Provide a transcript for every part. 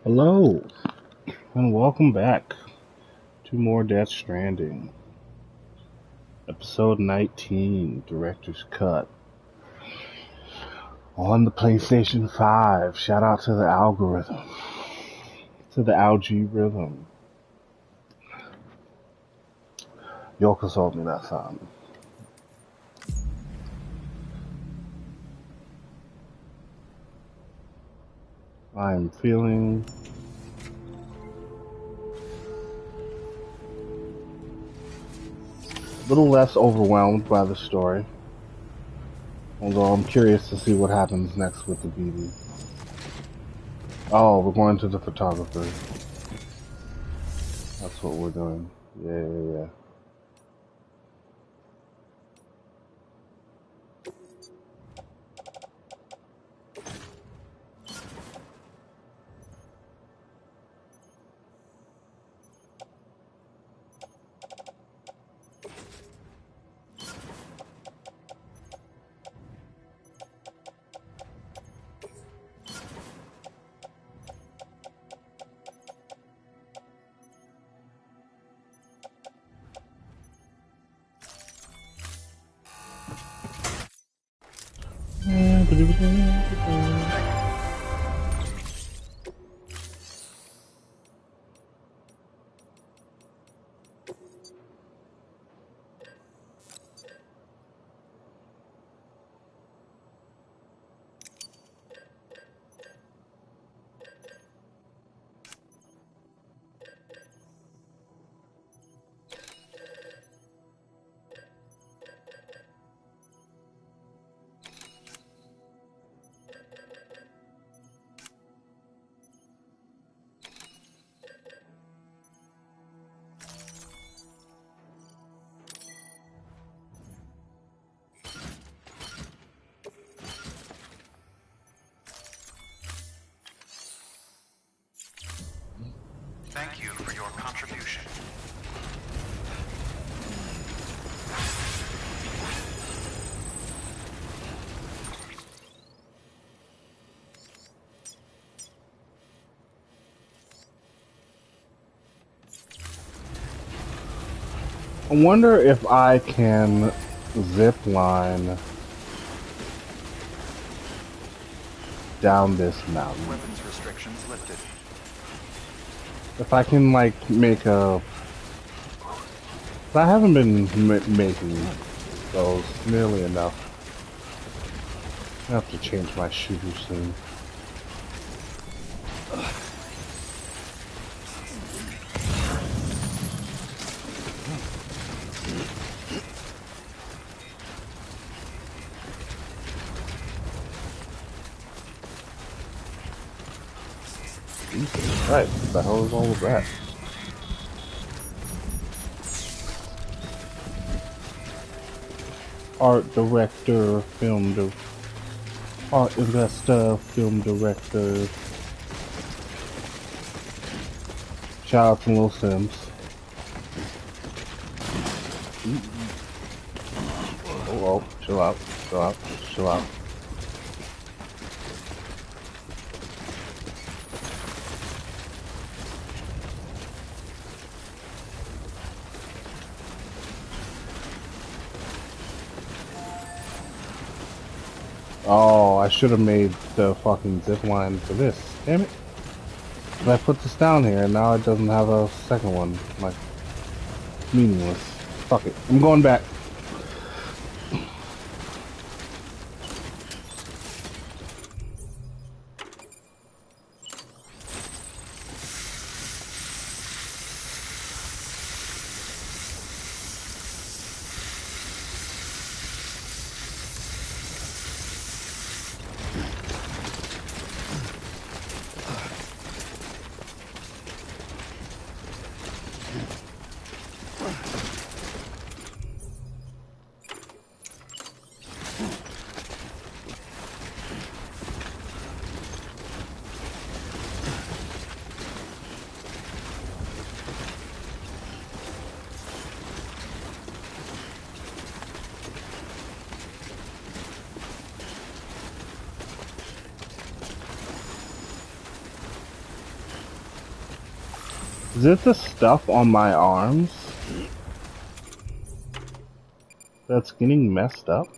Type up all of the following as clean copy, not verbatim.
Hello, and welcome back to more Death Stranding. Episode 19, Director's Cut. On the PlayStation 5. Shout out to the algorithm. To the algae rhythm. Yoko sold me that song. I'm feeling a little less overwhelmed by the story. Although I'm curious to see what happens next with the BB. Oh, we're going to the photographer. That's what we're doing. Yeah. Thank you for your contribution. I wonder if I can zip line down this mountain. Weapons restrictions lifted. If I can, like, make a... I haven't been making those nearly enough. I have to change my shooter soon. Right, what the hell is all of that? Art director, art investor, film director. Shout out to Lil Sims. Oh, chill out. Oh, I should have made the fucking zip line for this. Damn it. But I put this down here and now it doesn't have a second one. Like, meaningless. Fuck it. I'm going back. Is it the stuff on my arms that's getting messed up?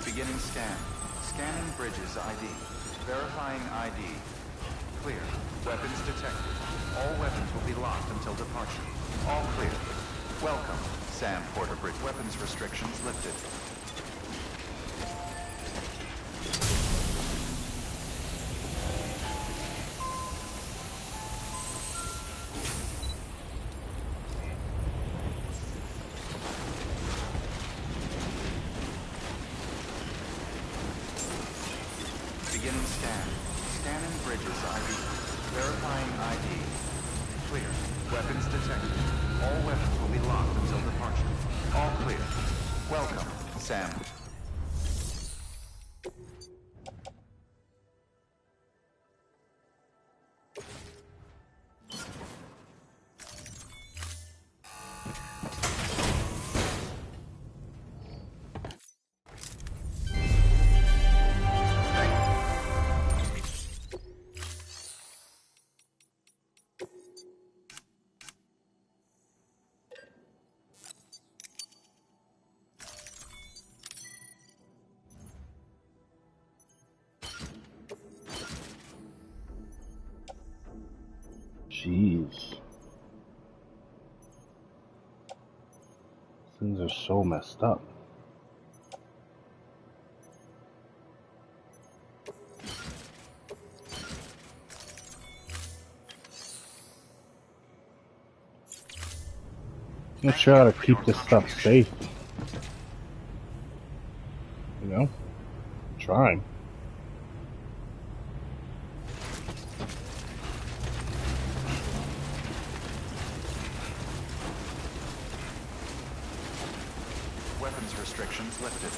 Beginning scan. Scanning bridges ID. Verifying ID. Clear. Weapons detected. All weapons will be locked until departure. All clear. Welcome, Sam Porter Bridge. Weapons restrictions lifted. Beginning scan. Scanning bridges ID. Verifying ID. Clear. Weapons detected. All weapons will be locked until departure. All clear. Welcome, Sam. Jeez. Things are so messed up. I'm not sure how to keep this stuff safe. You know? I'm trying. Weapons restrictions lifted.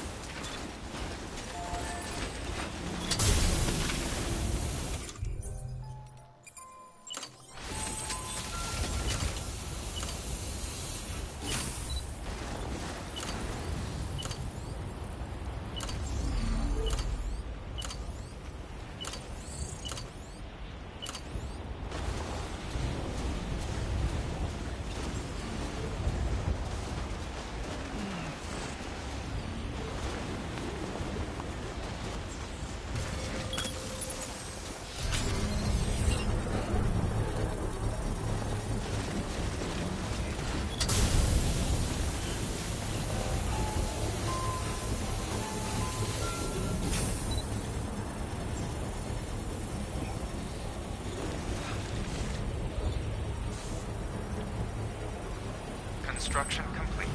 Construction complete.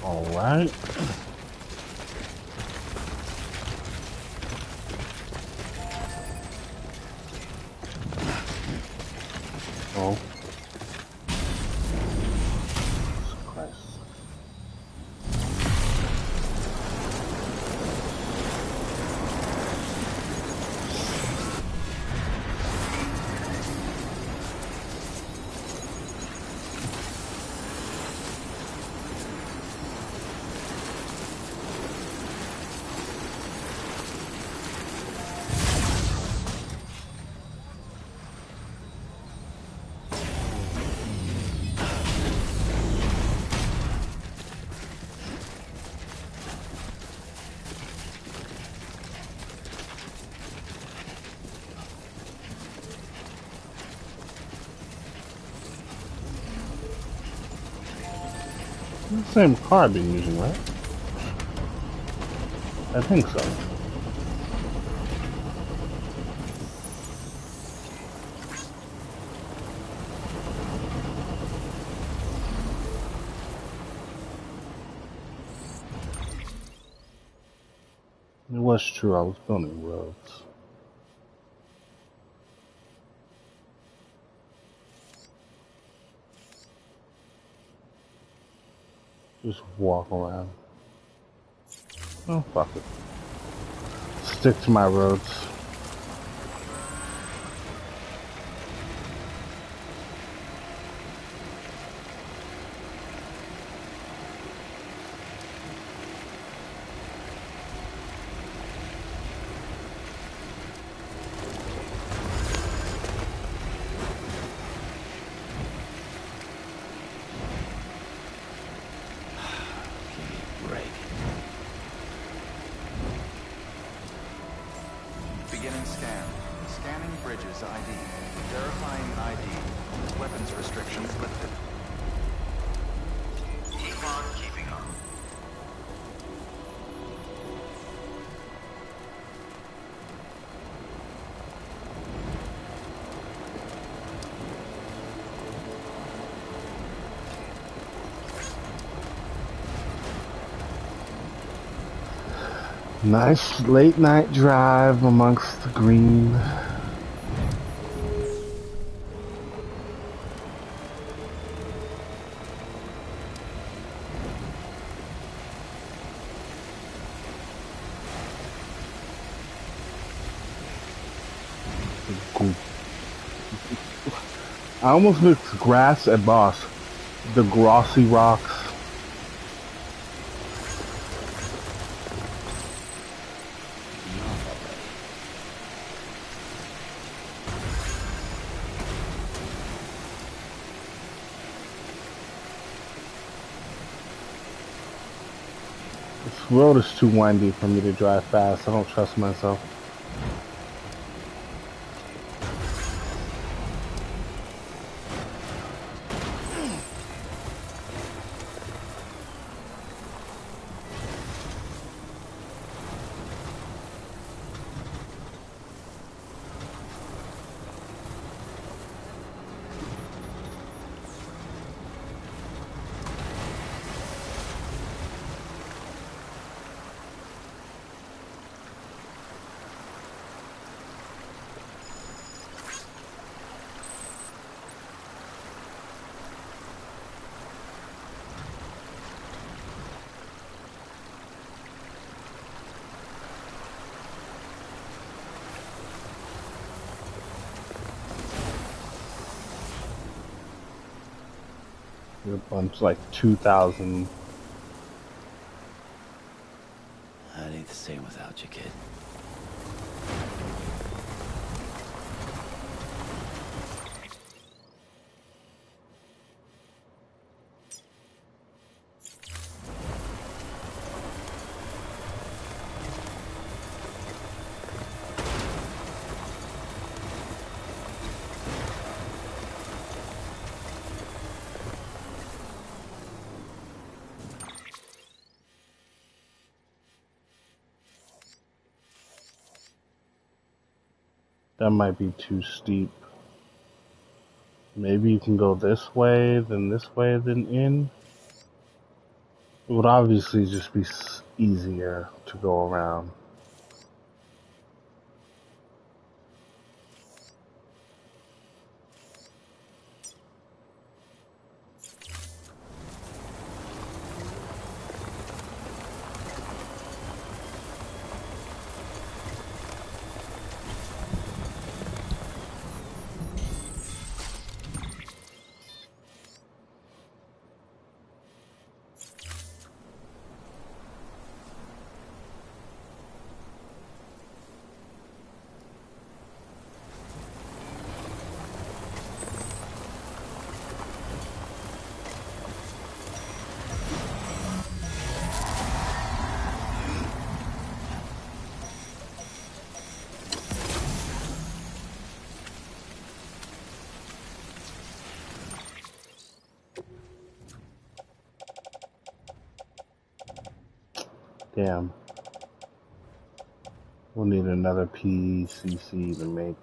All right. Oh. Christ. It's the same car I've been using, right? I think so. It was true, I was building roads. Just walk around. Oh, fuck it. Stick to my roads. Beginning scan. Scanning bridges ID. Verifying ID. Weapons restrictions lifted. Keep on keeping on. Nice late night drive amongst the green. I almost mixed grass and moss. The glossy rocks. This road is too windy for me to drive fast. I don't trust myself. A bunch like 2,000. That ain't the same without you, kid. That might be too steep. Maybe you can go this way, then in. It would obviously just be easier to go around. Damn. We'll need another PCC to make.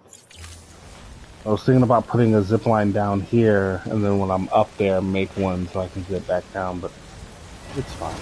I was thinking about putting a zip line down here, and then when I'm up there, make one so I can get back down, but it's fine.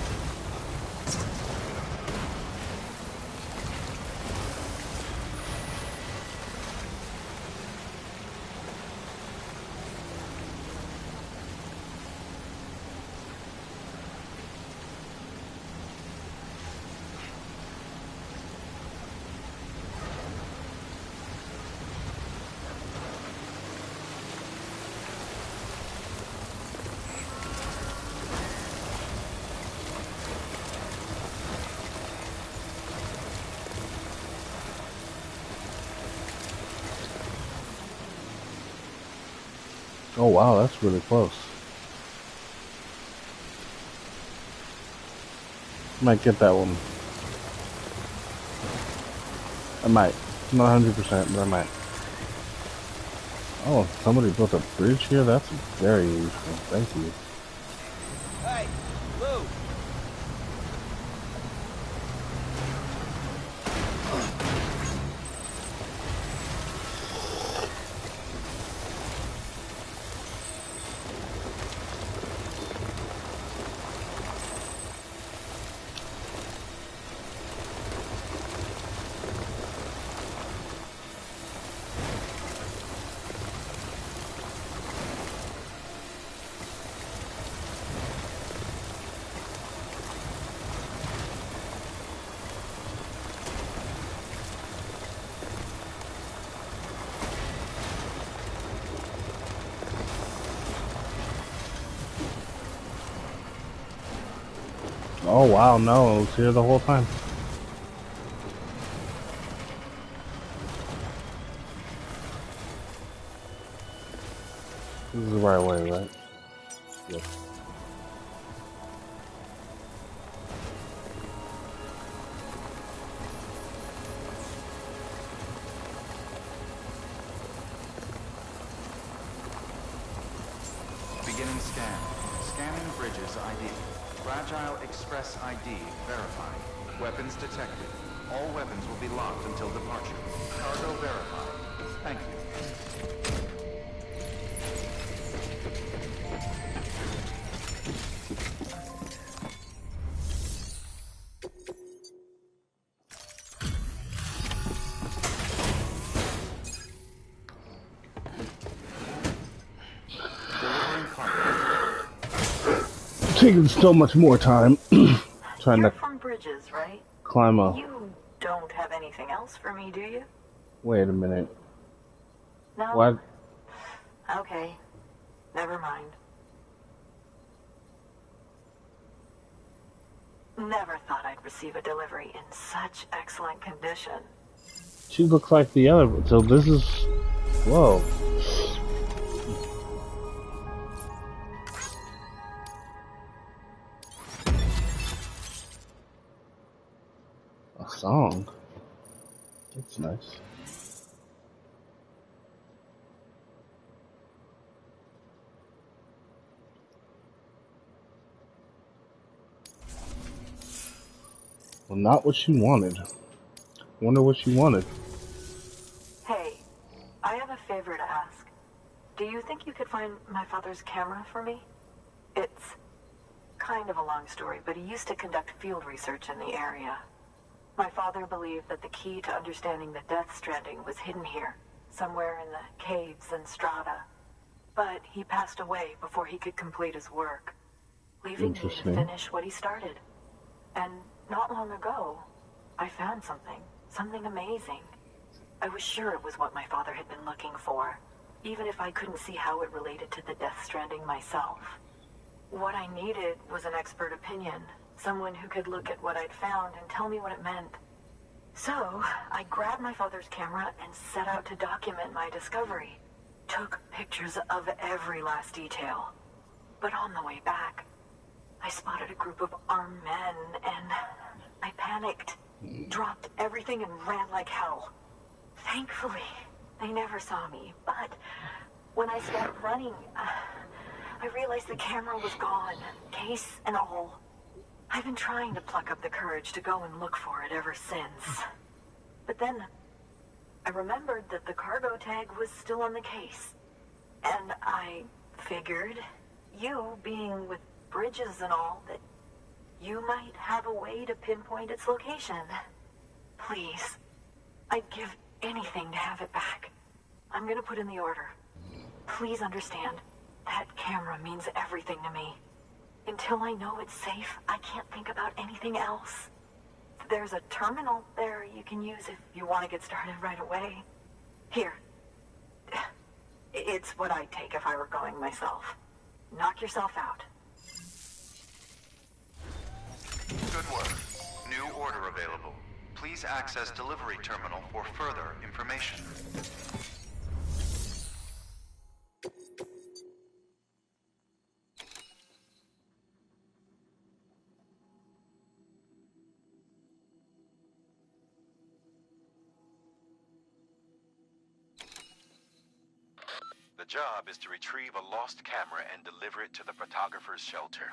Oh wow, that's really close. Might get that one. I might. Not 100%, but I might. Oh, somebody built a bridge here? That's very useful. Thank you. Hey, Lou! Oh wow, no, it was here the whole time. This is the right way, right? Yep. Beginning scan. Scanning bridges ID. Fragile Express ID verified. Weapons detected. All weapons will be locked until departure. Cargo verified. Thank you. Delivering cargo. Taking so much more time trying You're to from Bridges, right? climb a... You don't have anything else for me, do you? Wait a minute. No? What? Okay. Never mind. Never thought I'd receive a delivery in such excellent condition. She looks like the other... So this is... Whoa. A song. That's nice. Well, not what she wanted. Wonder what she wanted. Hey, I have a favor to ask. Do you think you could find my father's camera for me? It's kind of a long story, but he used to conduct field research in the area. My father believed that the key to understanding the Death Stranding was hidden here, somewhere in the caves and strata. But he passed away before he could complete his work, leaving me to finish what he started. And not long ago, I found something amazing. I was sure it was what my father had been looking for, even if I couldn't see how it related to the Death Stranding myself. What I needed was an expert opinion, someone who could look at what I'd found and tell me what it meant. So, I grabbed my father's camera and set out to document my discovery. Took pictures of every last detail. But on the way back, I spotted a group of armed men and I panicked, dropped everything and ran like hell. Thankfully, they never saw me, but when I started running, I realized the camera was gone, case and all. I've been trying to pluck up the courage to go and look for it ever since. But then I remembered that the cargo tag was still on the case. And I figured, you being with Bridges and all, that you might have a way to pinpoint its location. Please, I'd give anything to have it back. I'm gonna put in the order. Please understand, that camera means everything to me. Until I know it's safe, I can't think about anything else. There's a terminal there you can use if you want to get started right away. Here. It's what I'd take if I were going myself. Knock yourself out. Good work. New order available. Please access delivery terminal for further information. The job is to retrieve a lost camera and deliver it to the photographer's shelter.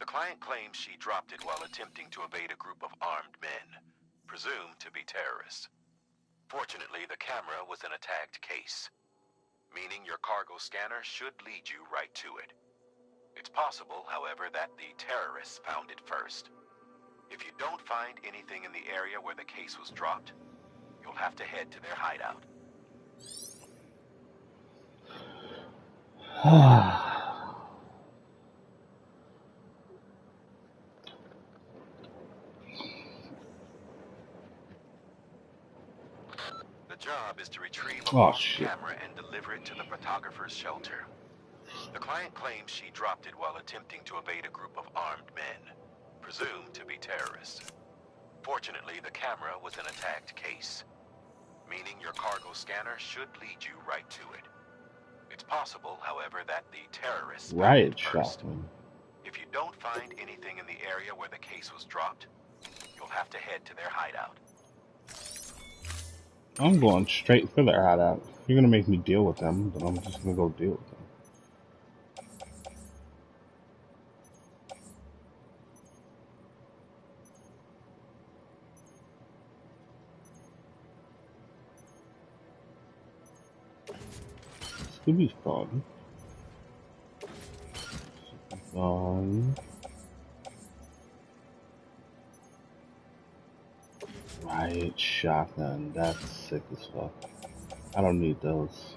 The client claims she dropped it while attempting to evade a group of armed men, presumed to be terrorists. Fortunately, the camera was in a tagged case, meaning your cargo scanner should lead you right to it. It's possible, however, that the terrorists found it first. If you don't find anything in the area where the case was dropped, you'll have to head to their hideout. The job is to retrieve a lost camera and deliver it to the photographer's shelter. The client claims she dropped it while attempting to evade a group of armed men, presumed to be terrorists. Fortunately, the camera was in a tagged case, meaning your cargo scanner should lead you right to it. It's possible, however, that the terrorists found it first. If you don't find anything in the area where the case was dropped, you'll have to head to their hideout. I'm going straight for their hideout. You're gonna make me deal with them, but I'm just gonna go deal with them. This could be fun. Right, shotgun. That's sick as fuck. I don't need those.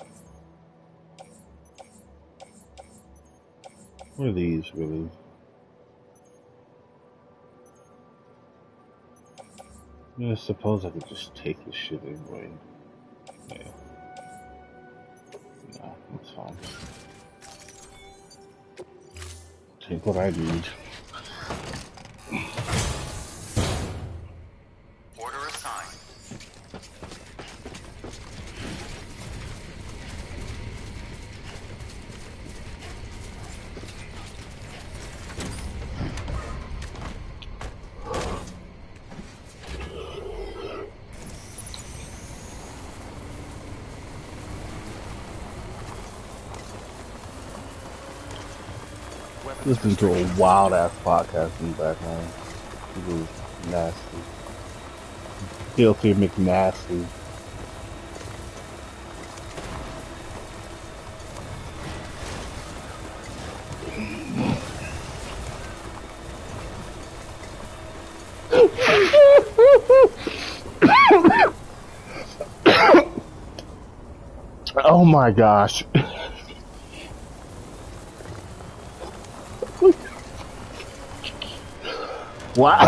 What are these, really? I suppose I could just take this shit anyway. Yeah. No, that's fine. Take what I need. Order assigned. Listen to a wild ass podcast in the background. It was nasty. Filthy McNasty. Oh my gosh. Wow.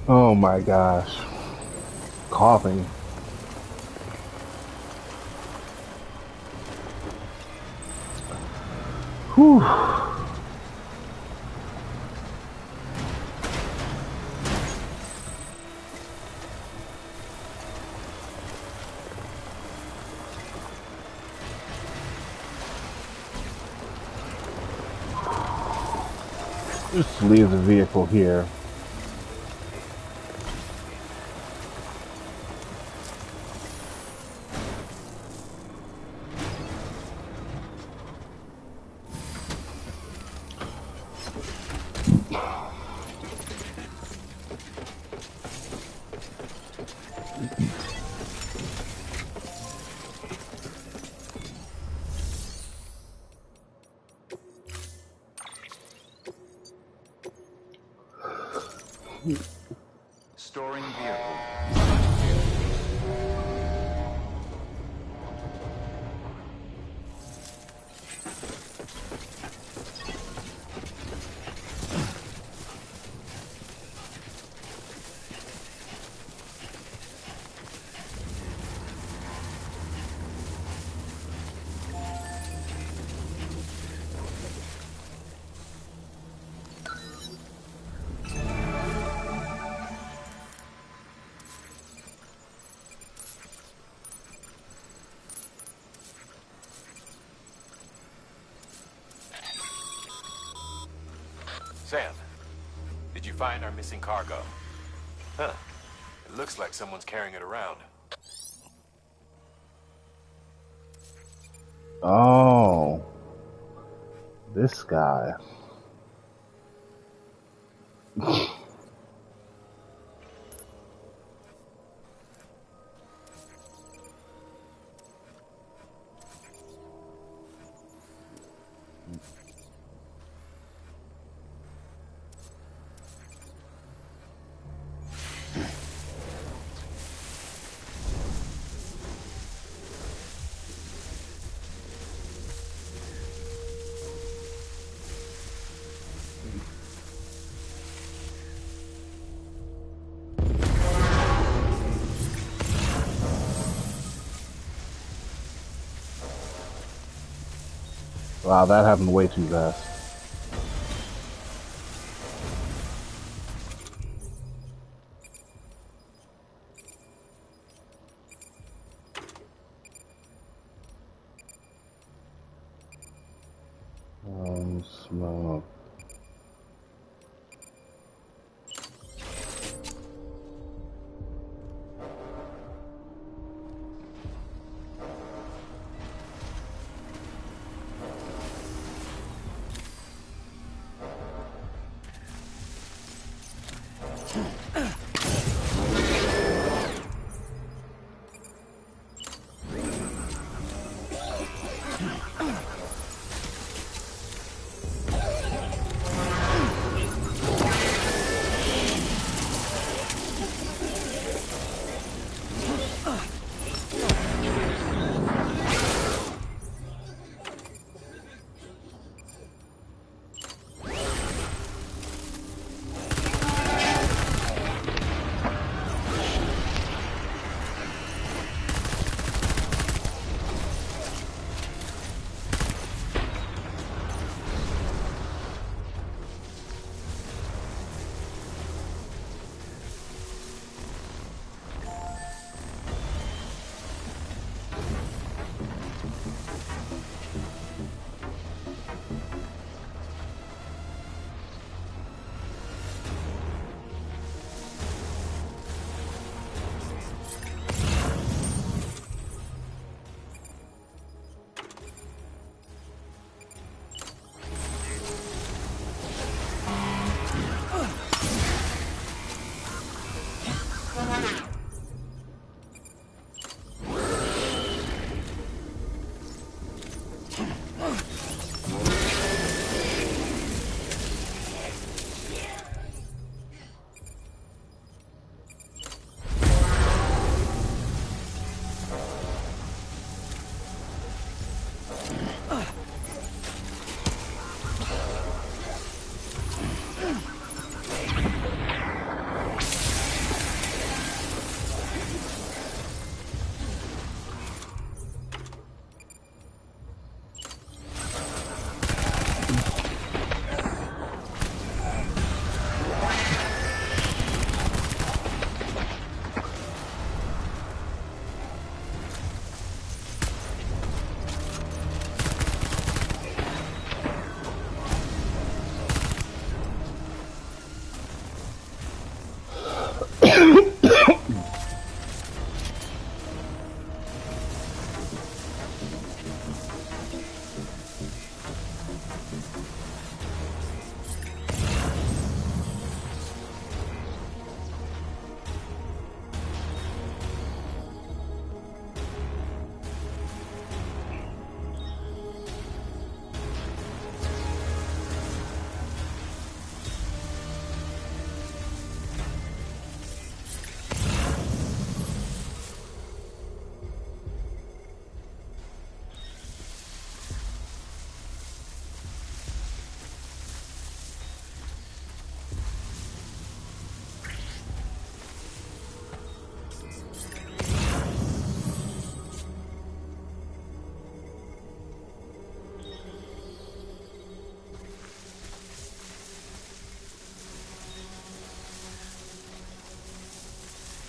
Oh my gosh. Coughing. Whew. Just leave the vehicle here. Storing vehicle. Sam, did you find our missing cargo? Huh. It looks like someone's carrying it around. Oh, this guy. Wow, that happened way too fast. Smoke.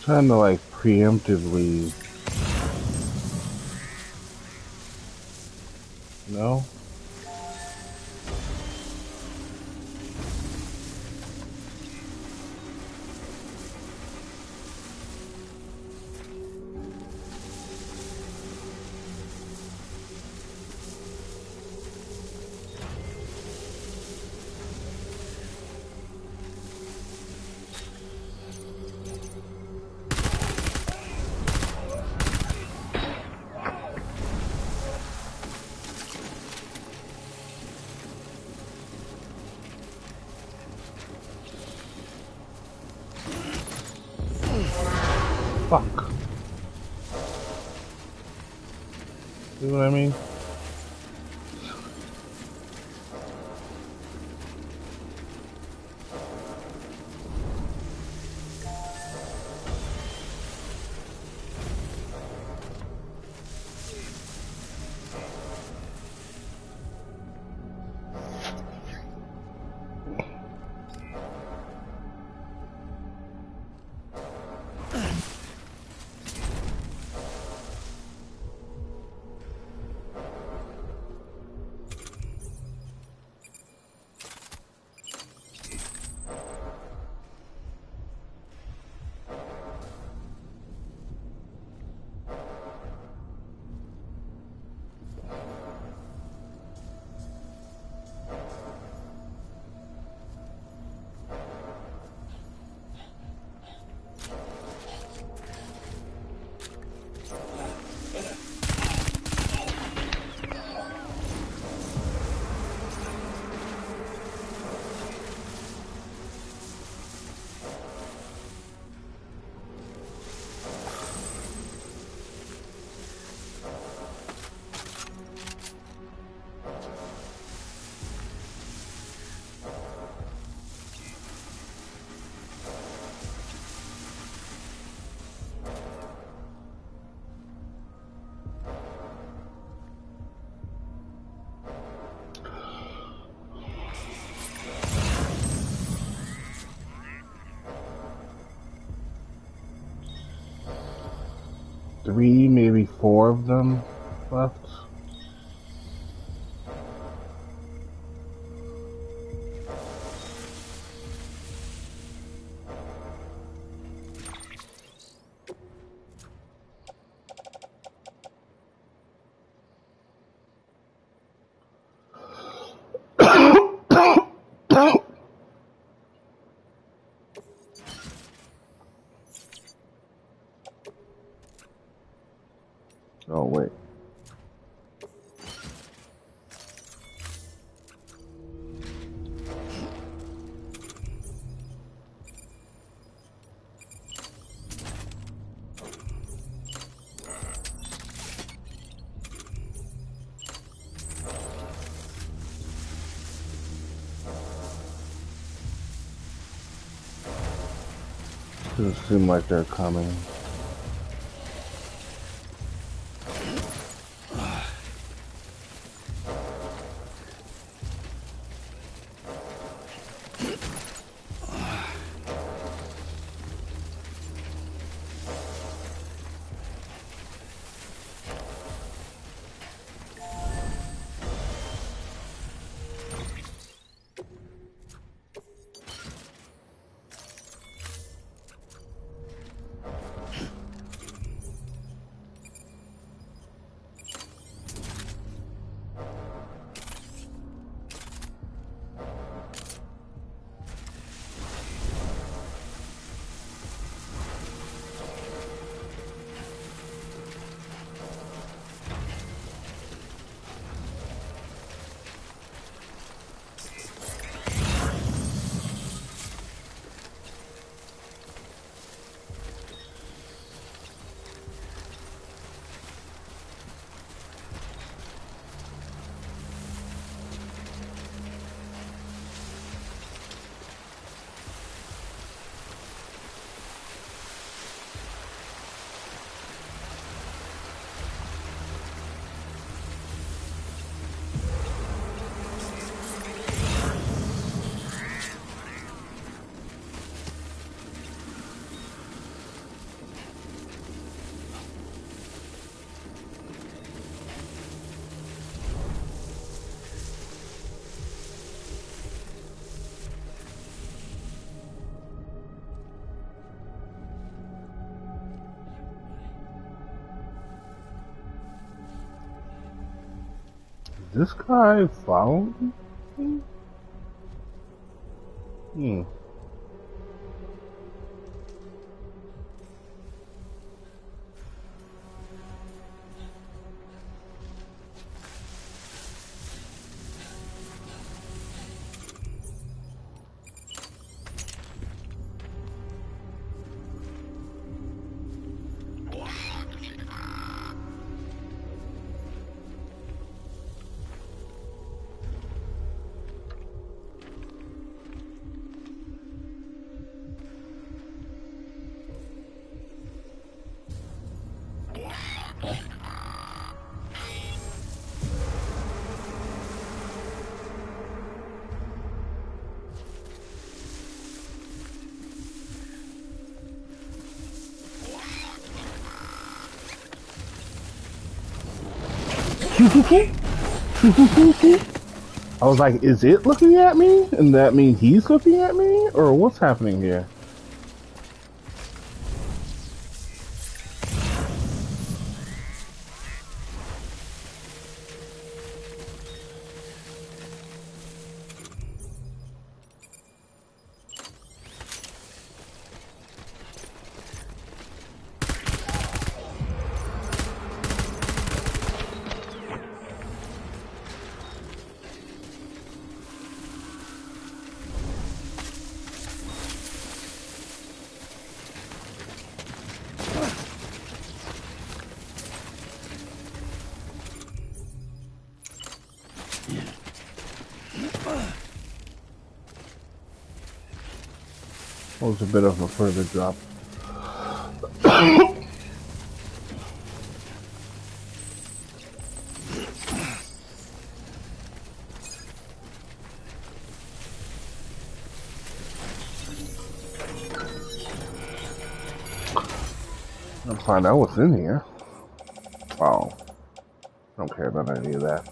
trying to like preemptively, no? Fuck. See what I mean? Three, maybe four of them left. Oh, wait. Doesn't seem like they're coming. this guy following me? Hmm. I was like, is it looking at me? And that means he's looking at me? Or what's happening here? That was a bit of a further drop. I'll find out what's in here. Oh. Don't care about any of that.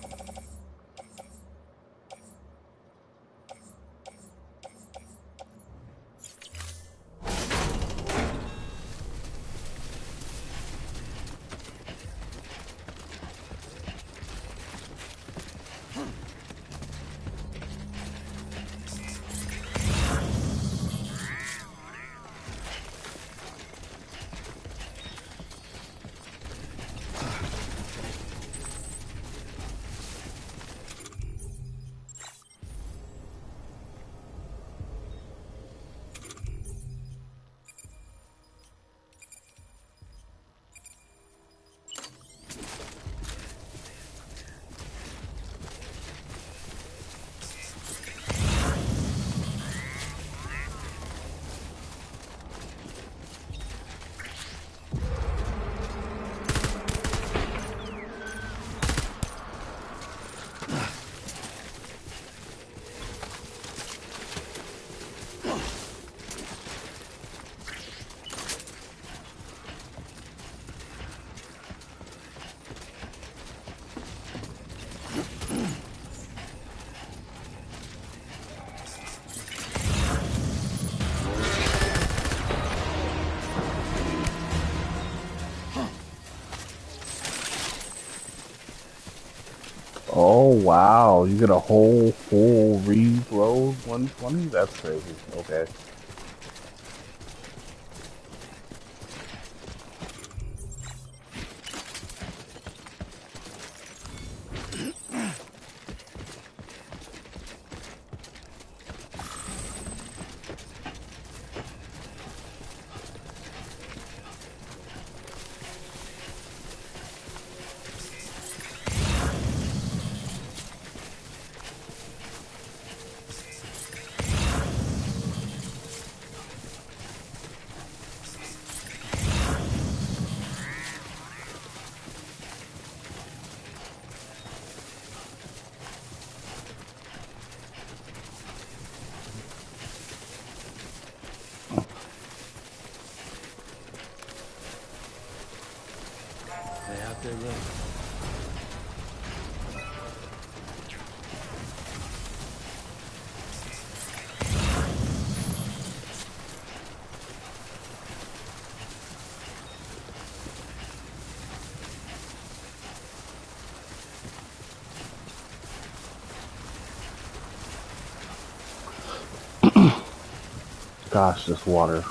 Oh wow, you get a whole full reload 120? That's crazy. Okay. They out there, look. Gosh, this water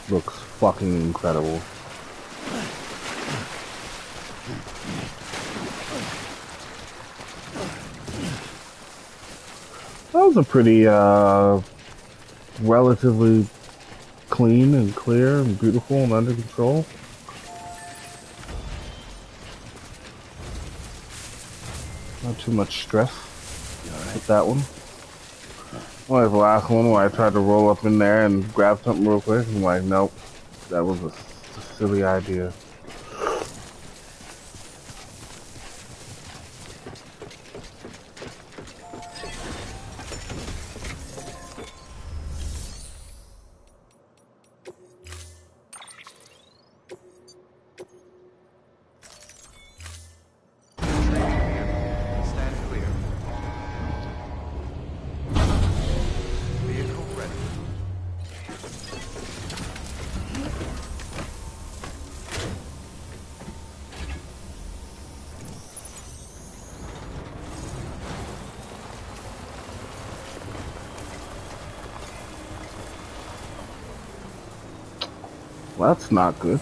looks fucking incredible. That was a pretty, relatively clean and clear and beautiful and under control. Not too much stress with that one. Well, the last one where I tried to roll up in there and grab something real quick, I'm like, nope, that was a silly idea. Stand clear. Vehicle ready. Well, that's not good.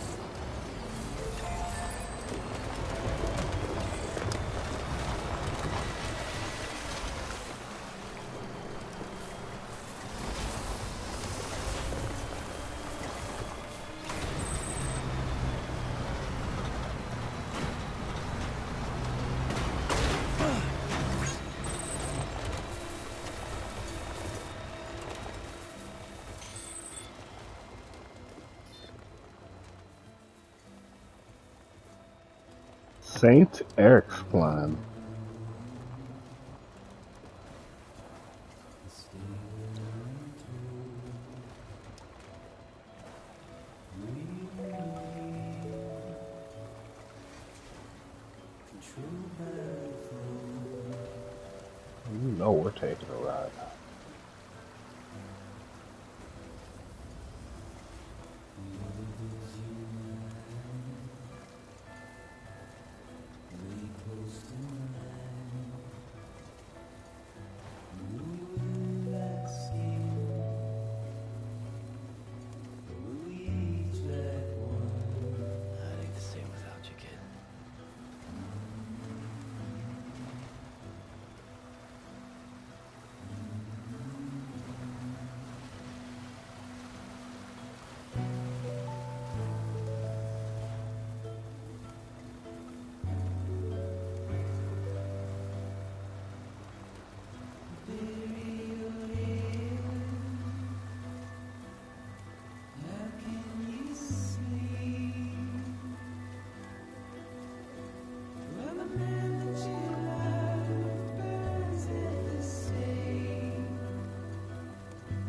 Saint Eric's plan. You know we're taking a ride. That ain't the same without you, kid.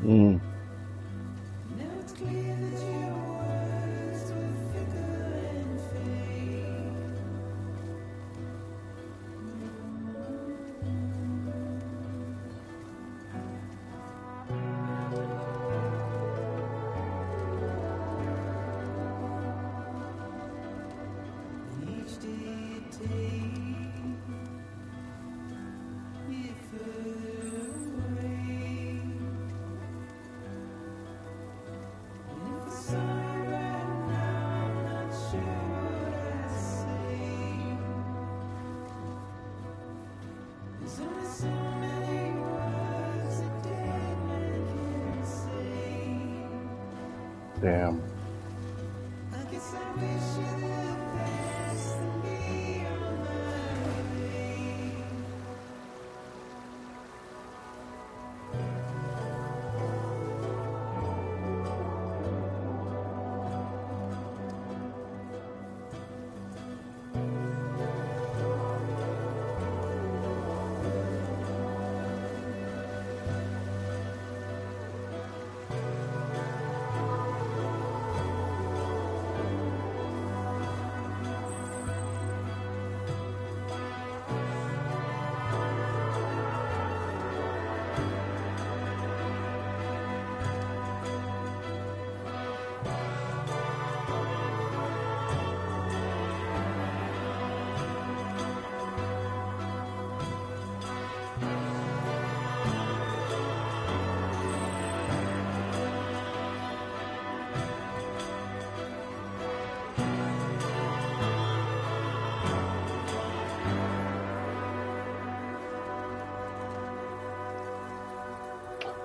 Mm. Damn.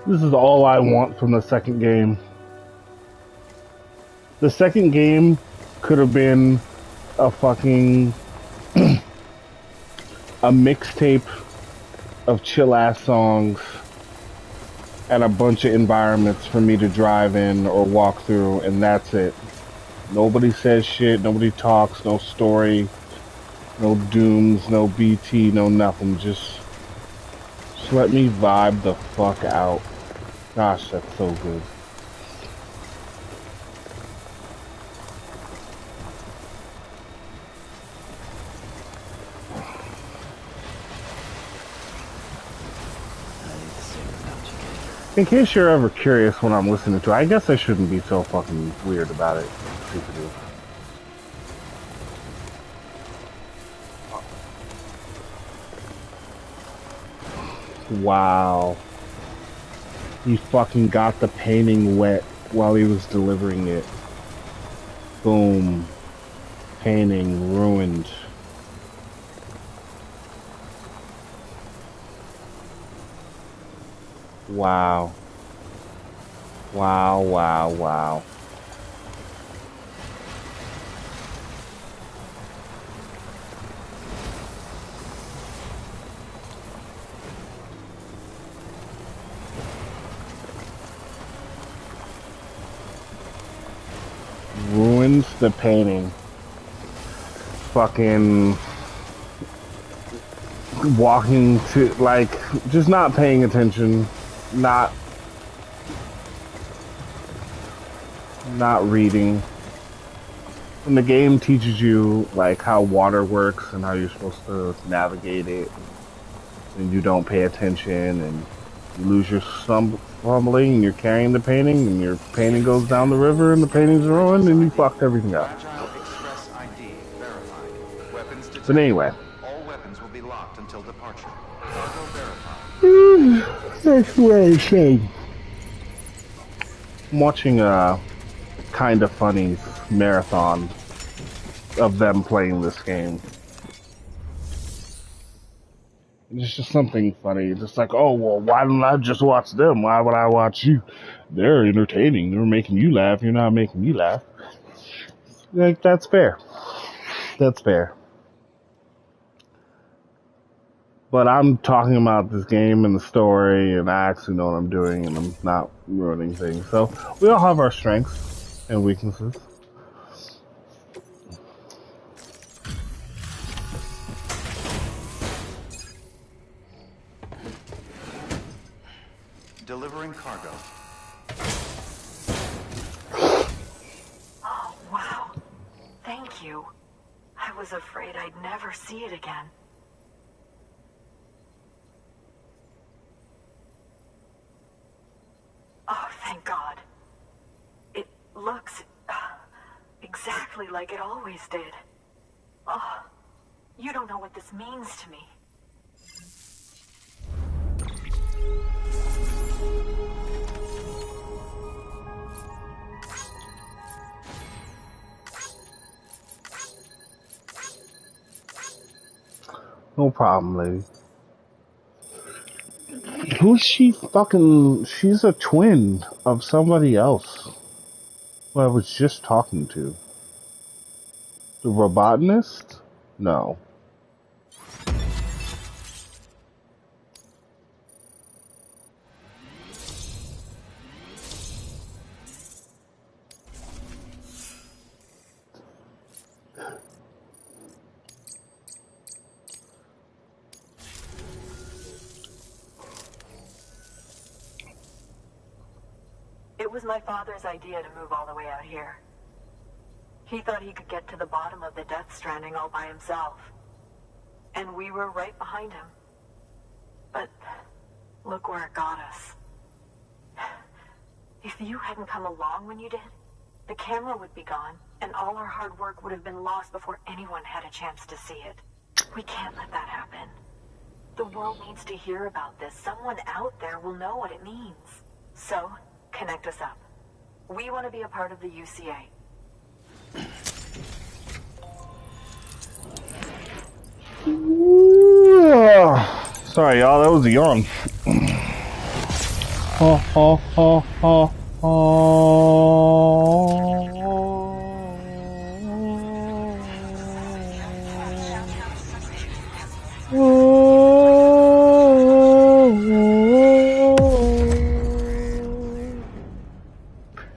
This is all I want from the second game. The second game could have been a fucking a mixtape of chill ass songs and a bunch of environments for me to drive in or walk through, and that's it. Nobody says shit, nobody talks, no story, no dooms, no BT, no nothing. Just let me vibe the fuck out. Gosh, that's so good. In case you're ever curious what I'm listening to, I guess I shouldn't be so fucking weird about it. Wow. He fucking got the painting wet while he was delivering it. Boom. Painting ruined. Wow. Wow, wow, wow. Ruins the painting. Fucking walking to, like, just not paying attention, not reading. And the game teaches you, like, how water works and how you're supposed to navigate it, and you don't pay attention, and you lose your fumbling, and you're carrying the painting, and your painting goes down the river, and the painting's ruined, and you fucked everything up. Express ID verified. Weapons detected. But anyway. All weapons will be locked until departure. Cargo verified. That's what I said. I'm watching a kind of funny marathon of them playing this game. It's just something funny. Just like, oh, well, why don't I just watch them? Why would I watch you? They're entertaining. They're making you laugh. You're not making me laugh. Like, that's fair. That's fair. But I'm talking about this game and the story, and I actually know what I'm doing, and I'm not ruining things. So, we all have our strengths and weaknesses. Delivering cargo. Oh, wow. Thank you. I was afraid I'd never see it again. Oh, thank God. It looks exactly like it always did. Oh, you don't know what this means to me. No problem, lady. Who's she fucking... She's a twin of somebody else who I was just talking to. The robotanist? No. It was my father's idea to move all the way out here. He thought he could get to the bottom of the Death Stranding all by himself. And we were right behind him. But look where it got us. If you hadn't come along when you did, the camera would be gone, and all our hard work would have been lost before anyone had a chance to see it. We can't let that happen. The world needs to hear about this. Someone out there will know what it means. So, connect us up. We want to be a part of the UCA. Sorry, y'all. That was a yawn. ho, ho, ho, ho,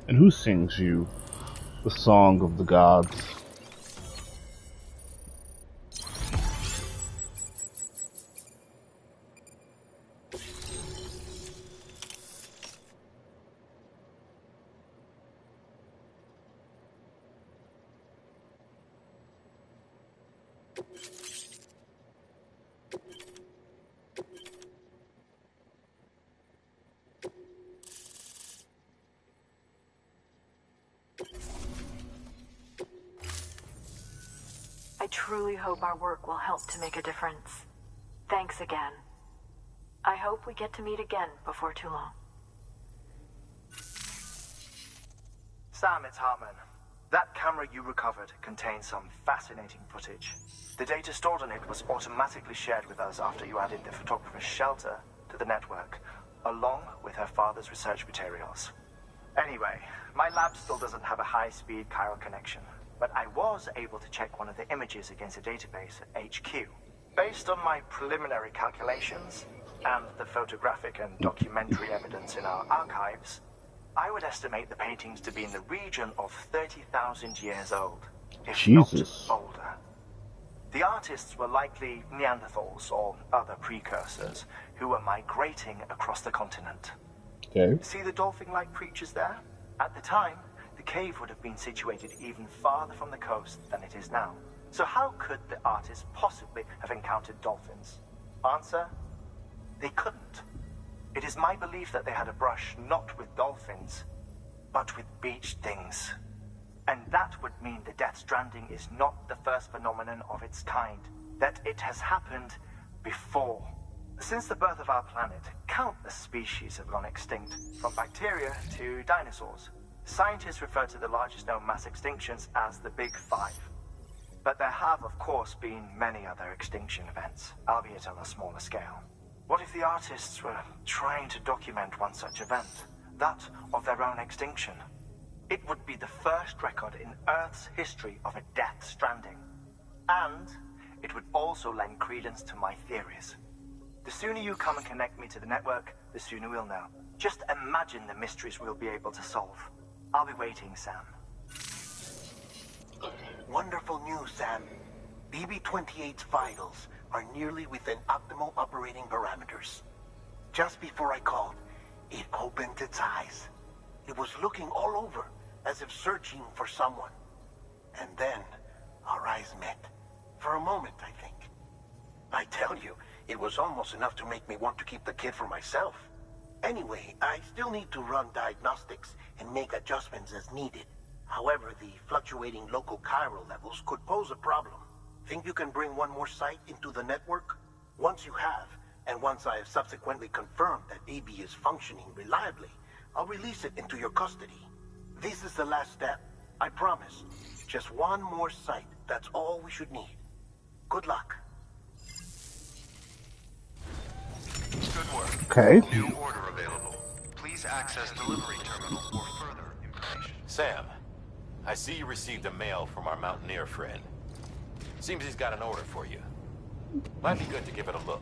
And who sings you the song of the gods? I truly hope our work will help to make a difference. Thanks again. I hope we get to meet again before too long. Sam, it's Hartman. That camera you recovered contains some fascinating footage. The data stored on it was automatically shared with us after you added the photographer's shelter to the network, along with her father's research materials. Anyway, my lab still doesn't have a high-speed chiral connection, but I was able to check one of the images against a database at HQ. Based on my preliminary calculations and the photographic and documentary evidence in our archives, I would estimate the paintings to be in the region of 30,000 years old, if Jesus. not older. The artists were likely Neanderthals or other precursors who were migrating across the continent. Okay. See the dolphin-like creatures there? At the time, the cave would have been situated even farther from the coast than it is now. So how could the artists possibly have encountered dolphins? Answer: they couldn't. It is my belief that they had a brush not with dolphins, but with beach things. And that would mean the Death Stranding is not the first phenomenon of its kind, that it has happened before. Since the birth of our planet, countless species have gone extinct, from bacteria to dinosaurs. Scientists refer to the largest known mass extinctions as the Big Five. But there have, of course, been many other extinction events, albeit on a smaller scale. What if the artists were trying to document one such event, that of their own extinction? It would be the first record in Earth's history of a Death Stranding. And it would also lend credence to my theories. The sooner you come and connect me to the network, the sooner we'll know. Just imagine the mysteries we'll be able to solve. I'll be waiting, Sam. Wonderful news, Sam. BB-28's vitals are nearly within optimal operating parameters. Just before I called, it opened its eyes. It was looking all over, as if searching for someone. And then, our eyes met. For a moment, I think. I tell you, it was almost enough to make me want to keep the kid for myself. Anyway, I still need to run diagnostics and make adjustments as needed. However, the fluctuating local chiral levels could pose a problem. Think you can bring one more site into the network? Once you have, and once I have subsequently confirmed that BB is functioning reliably, I'll release it into your custody. This is the last step. I promise. Just one more site. That's all we should need. Good luck. Good work. Okay. New order available. Please access delivery terminal for further information. Sam, I see you received a mail from our mountaineer friend. Seems he's got an order for you. Might be good to give it a look.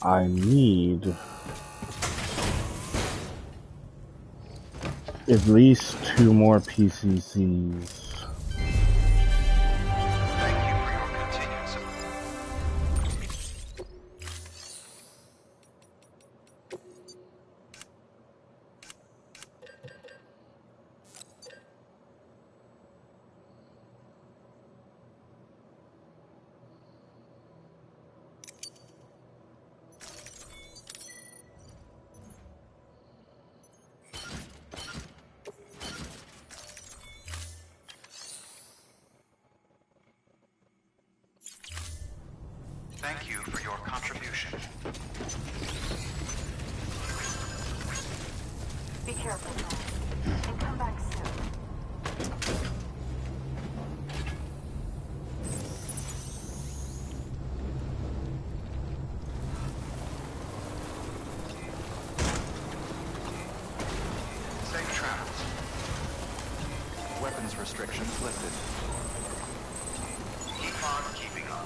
I need at least 2 more PCCs. Thank you for your continued support. Thank you for your contribution. Be careful, Tom, and come back soon. Safe travels. Weapons restrictions lifted. Keep on keeping on.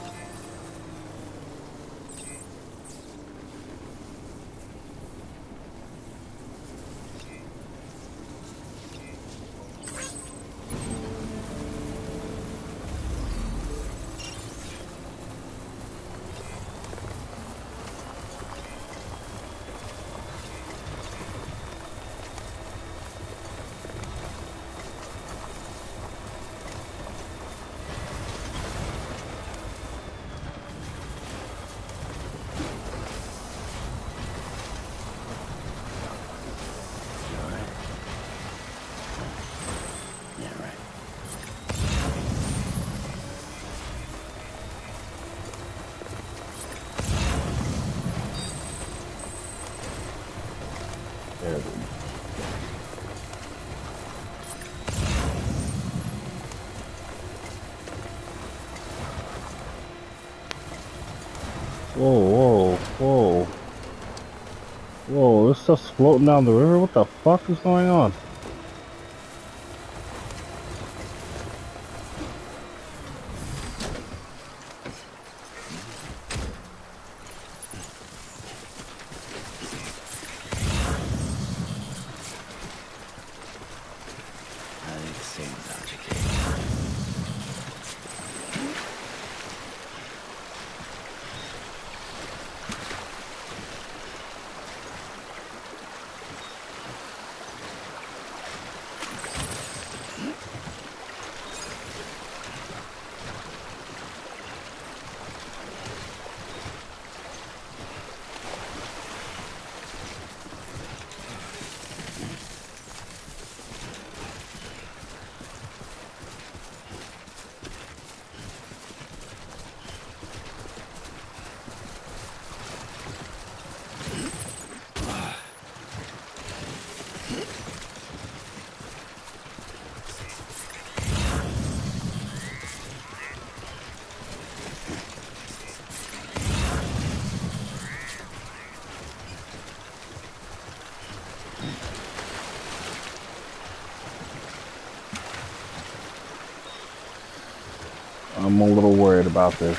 There we go. Whoa, whoa, whoa. Whoa, this stuff's floating down the river? What the fuck is going on? Nothing the same without you, kid. I'm a little worried about this.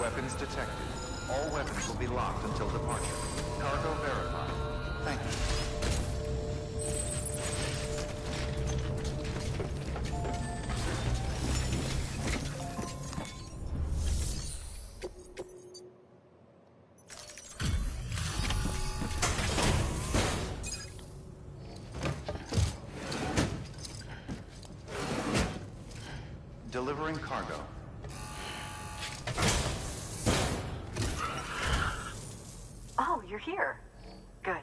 Weapons detected. All weapons will be locked until departure. Cargo verified. Thank you. Delivering cargo. Oh, you're here. Good.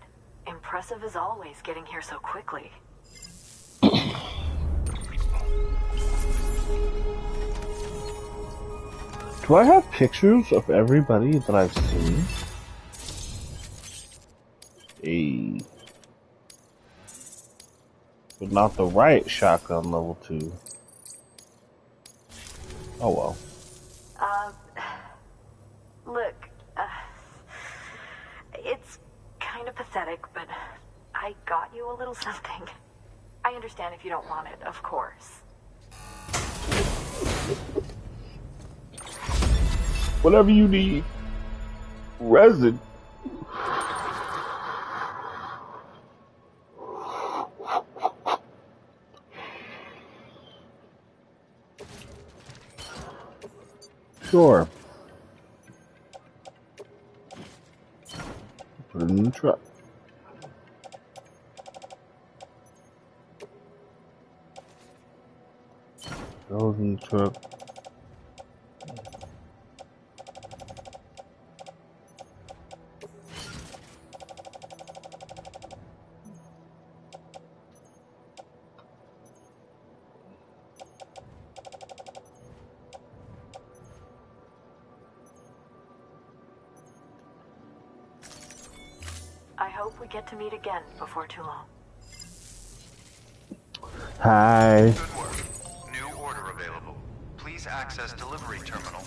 Impressive as always, getting here so quickly. Do I have pictures of everybody that I've seen? Hey. But not the right shotgun level 2. Oh well. Look, it's kind of pathetic, but I got you a little something. I understand if you don't want it, of course. Whatever you need. Resin. Sure. Put it in the truck. Goes in the truck. I hope we get to meet again before too long. Hi. Good work. New order available. Please access delivery terminal.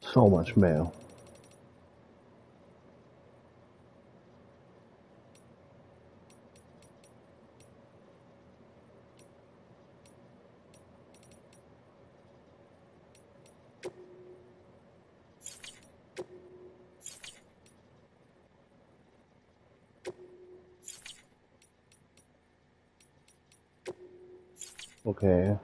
So much mail. Okay.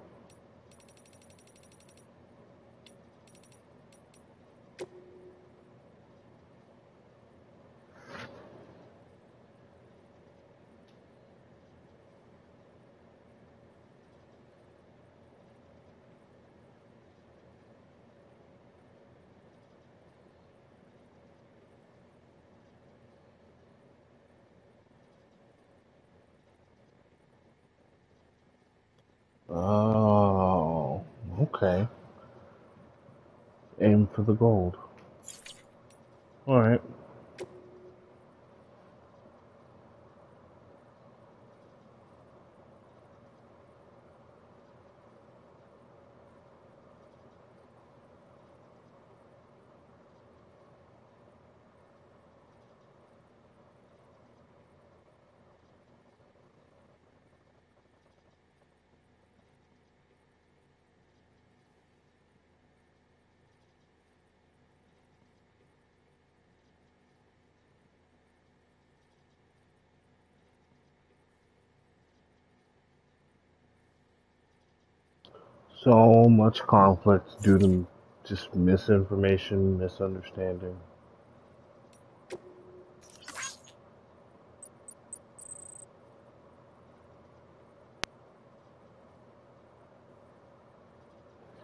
Oh, okay. Aim for the gold. Alright. So much conflict due to just misinformation, misunderstanding.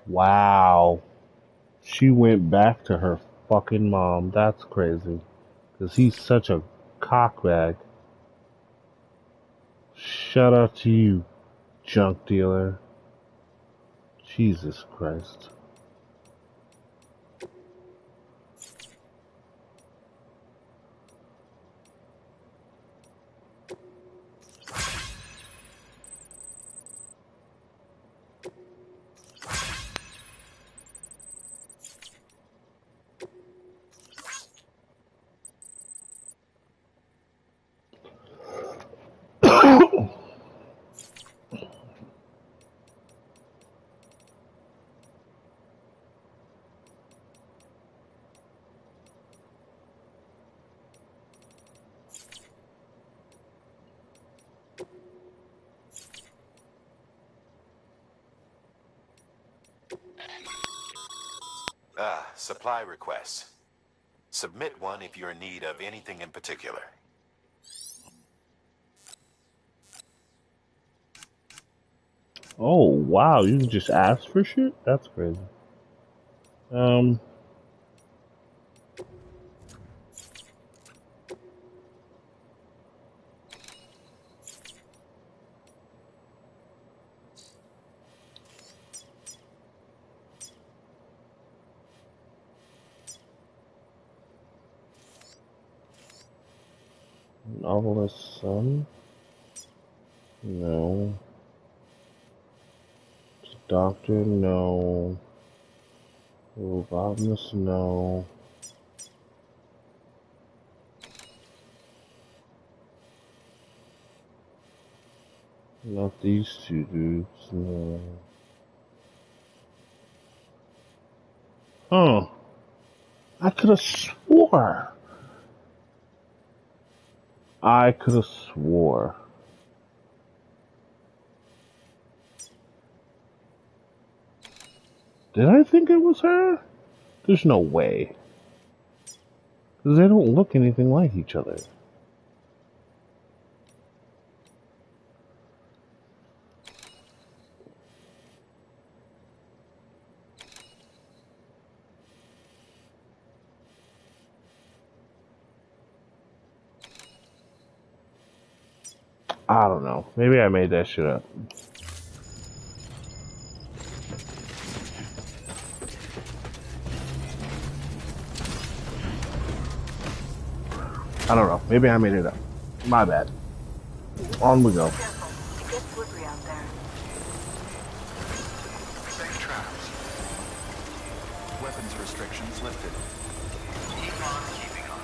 Wow. She went back to her fucking mom. That's crazy. Because he's such a cockbag. Shout out to you, junk dealer. Jesus Christ. Supply requests. Submit one if you're in need of anything in particular. Oh wow, you can just ask for shit? That's crazy. Novelist son? No. Doctor? No. Botanist? No. Not these two dudes, no. Huh. I could have swore. I could have swore. Did I think it was her? There's no way. Because they don't look anything like each other. I don't know. Maybe I made that shit up. I don't know. Maybe I made it up. My bad. On we go. Careful. It gets slippery out there. Safe traps. Weapons restrictions lifted. Keep on keeping on.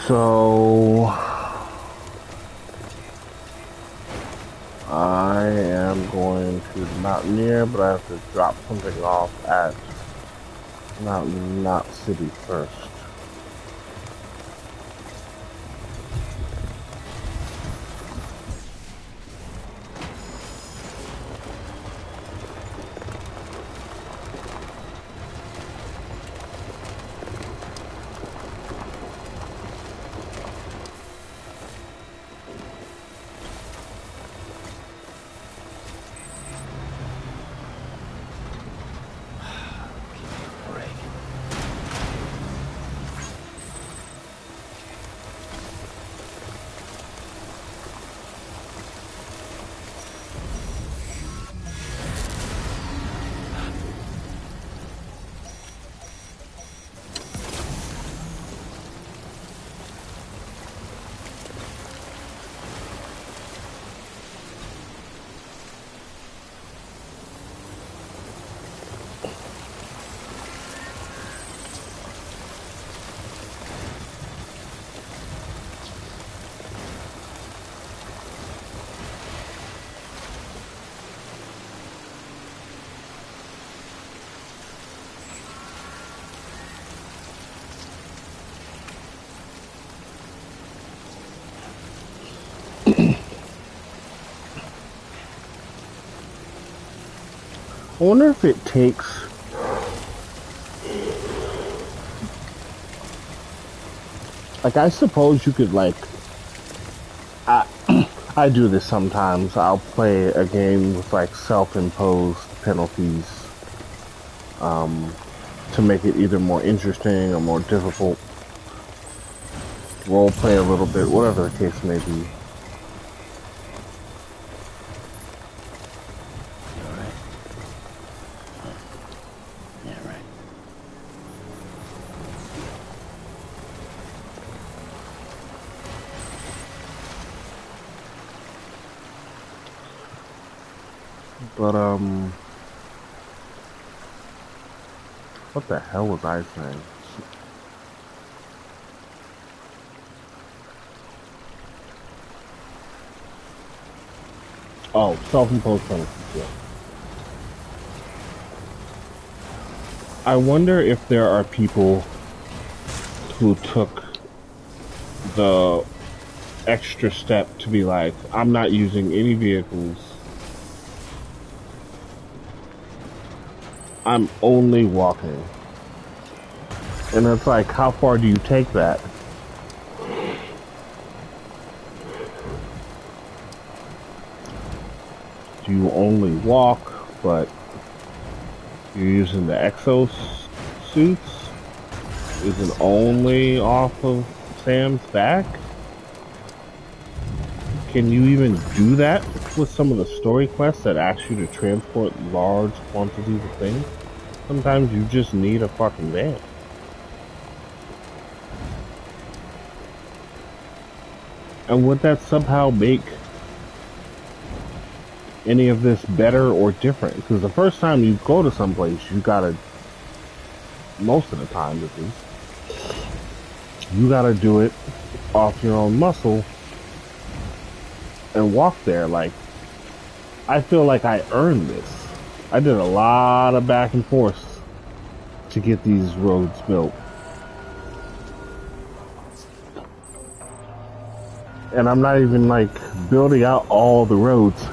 So I am going to not near, but I have to drop something off at not city first. I wonder if it takes like I suppose you could like I do this sometimes. I'll play a game with like self-imposed penalties to make it either more interesting or more difficult. Role play a little bit, whatever the case may be. But, what the hell was I saying? Oh, self-imposed penalties, yeah. I wonder if there are people who took the extra step to be like, I'm not using any vehicles I'm only walking. And it's like, how far do you take that? Do you only walk, but you're using the exo suits? Is it only off of Sam's back? Can you even do that with some of the story quests that ask you to transport large quantities of things? Sometimes you just need a fucking van. And would that somehow make any of this better or different? Because the first time you go to someplace, you gotta, most of the time at least, you gotta do it off your own muscle and walk there. Like, I feel like I earned this. I did a lot of back and forth to get these roads built. And I'm not even like building out all the roads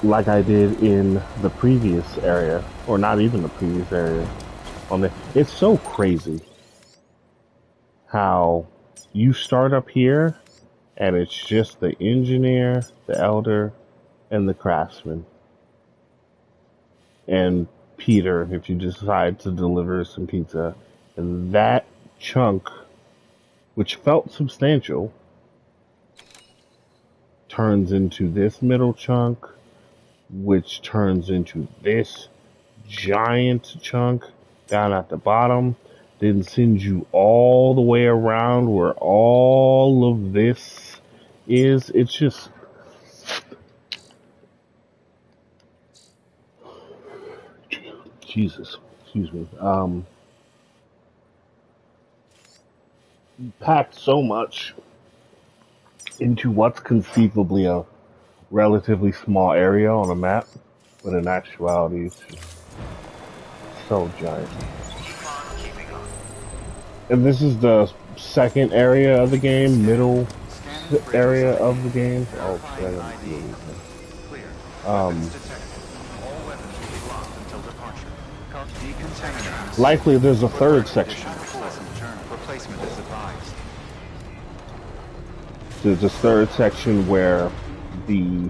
like I did in the previous area, or not even the previous area. It's so crazy how you start up here and it's just the engineer, the elder, and the craftsman. And Peter, if you decide to deliver some pizza. And that chunk, which felt substantial, turns into this middle chunk, which turns into this giant chunk down at the bottom, then sends you all the way around where all of this is. It's just, Jesus, excuse me, packed so much into what's conceivably a relatively small area on a map, but in actuality it's just so giant. And this is the second area of the game, middle area of the game. Oh, shit, I gotta see anything. Likely there's a third section. Replacement is advised. There's a third section where the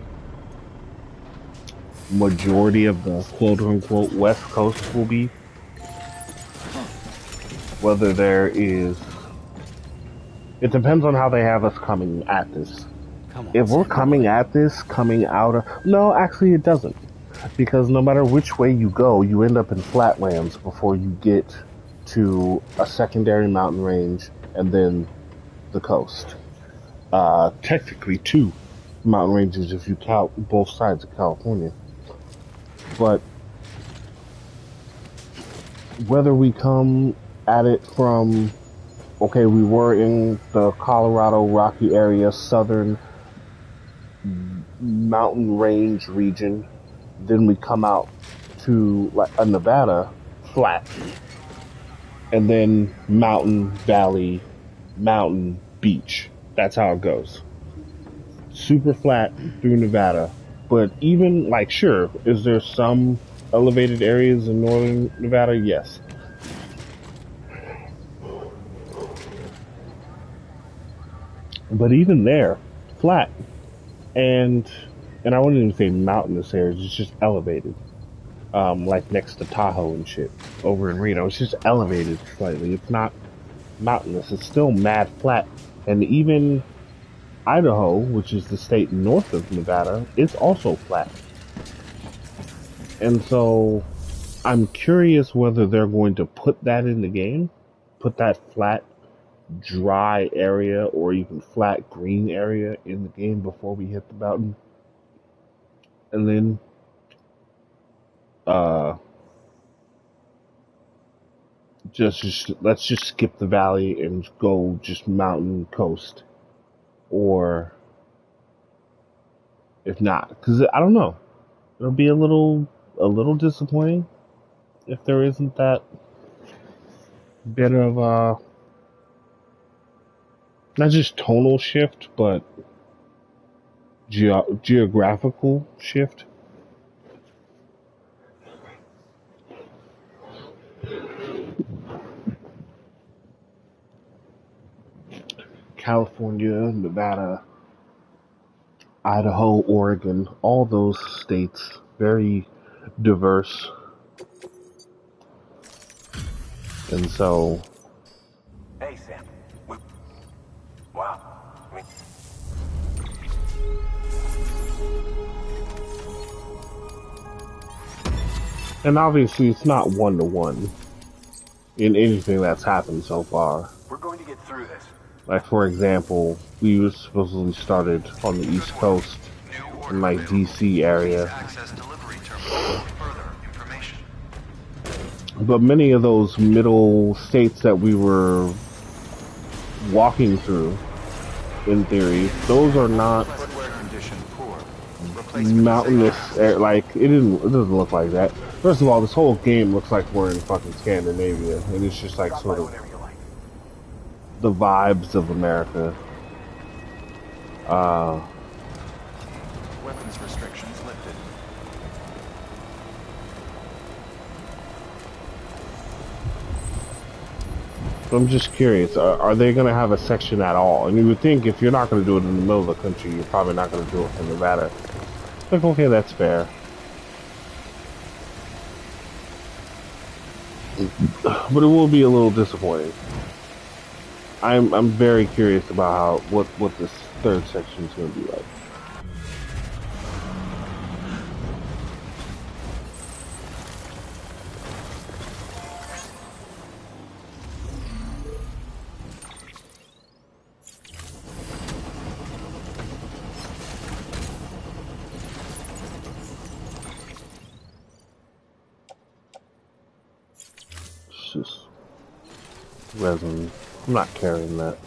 majority of the quote-unquote West Coast will be. Whether there is... It depends on how they have us coming at this. If we're coming at this, coming out of... No, actually it doesn't. Because no matter which way you go, you end up in flatlands before you get to a secondary mountain range and then the coast. Technically 2 mountain ranges if you count both sides of California. But whether we come at it from, okay, we were in the Colorado Rocky area, southern mountain range region, then we come out to like a Nevada flat, and then mountain, valley, mountain, beach. That's how it goes. Super flat through Nevada. But even, like, sure, is there some elevated areas in northern Nevada? Yes. But even there, flat. And I wouldn't even say mountainous areas, it's just elevated. Like next to Tahoe and shit, over in Reno. It's just elevated slightly. It's not mountainous. It's still mad flat. And even Idaho, which is the state north of Nevada, is also flat. And so I'm curious whether they're going to put that in the game, put that flat, dry area or even flat green area in the game before we hit the mountain. And then let's just skip the valley and go just mountain coast. Or if not, because I don't know, it'll be a little disappointing if there isn't that bit of not just tonal shift, but geographical shift. California, Nevada, Idaho, Oregon, all those states, very diverse. And so, Hey, Sam. Wow. I mean, and obviously it's not one-to-one in anything that's happened so far. we're going to get through this. Like, for example, we were supposedly started on the East Coast New order in, like, available. DC Please area. access delivery terminal for further information. But many of those middle states that we were walking through, in theory, those are not Footwear condition poor. Replacement mountainous like it doesn't look like that. First of all, this whole game looks like we're in fucking Scandinavia, and it's just like Drop sort by of whenever you like. the vibes of America. Weapons restrictions lifted. I'm just curious, are they going to have a section at all? And you would think if you're not going to do it in the middle of the country, you're probably not going to do it in Nevada. Like, okay, that's fair. But it will be a little disappointing. I'm very curious about what this third section is going to be like. It's just resin. I'm not carrying that.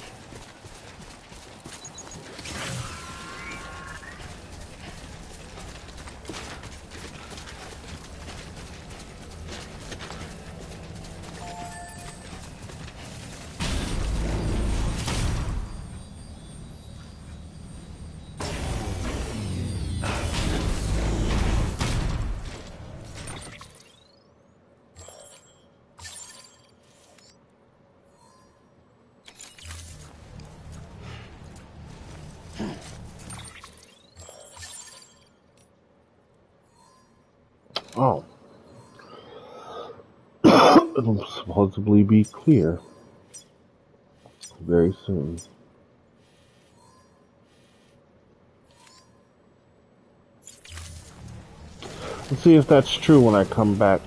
Oh. It'll supposedly be clear very soon. Let's see if that's true when I come back.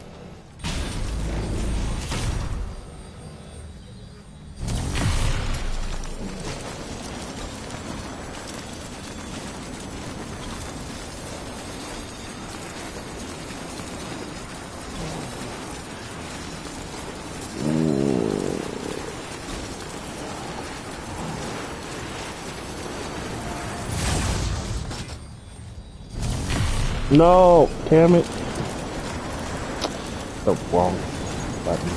No, damn it. The wrong button.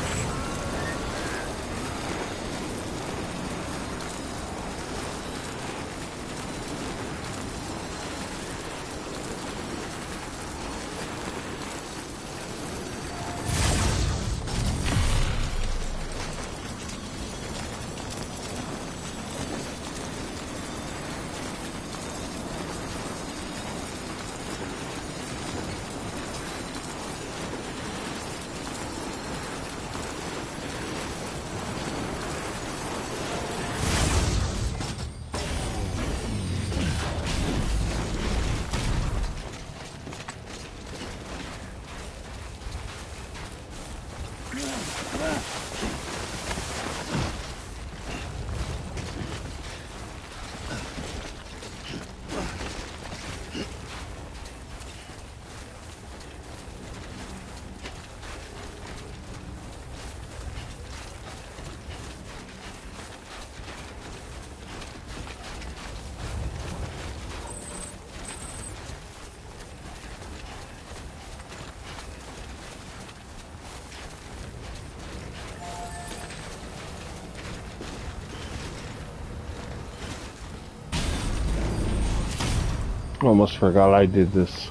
Almost forgot I did this.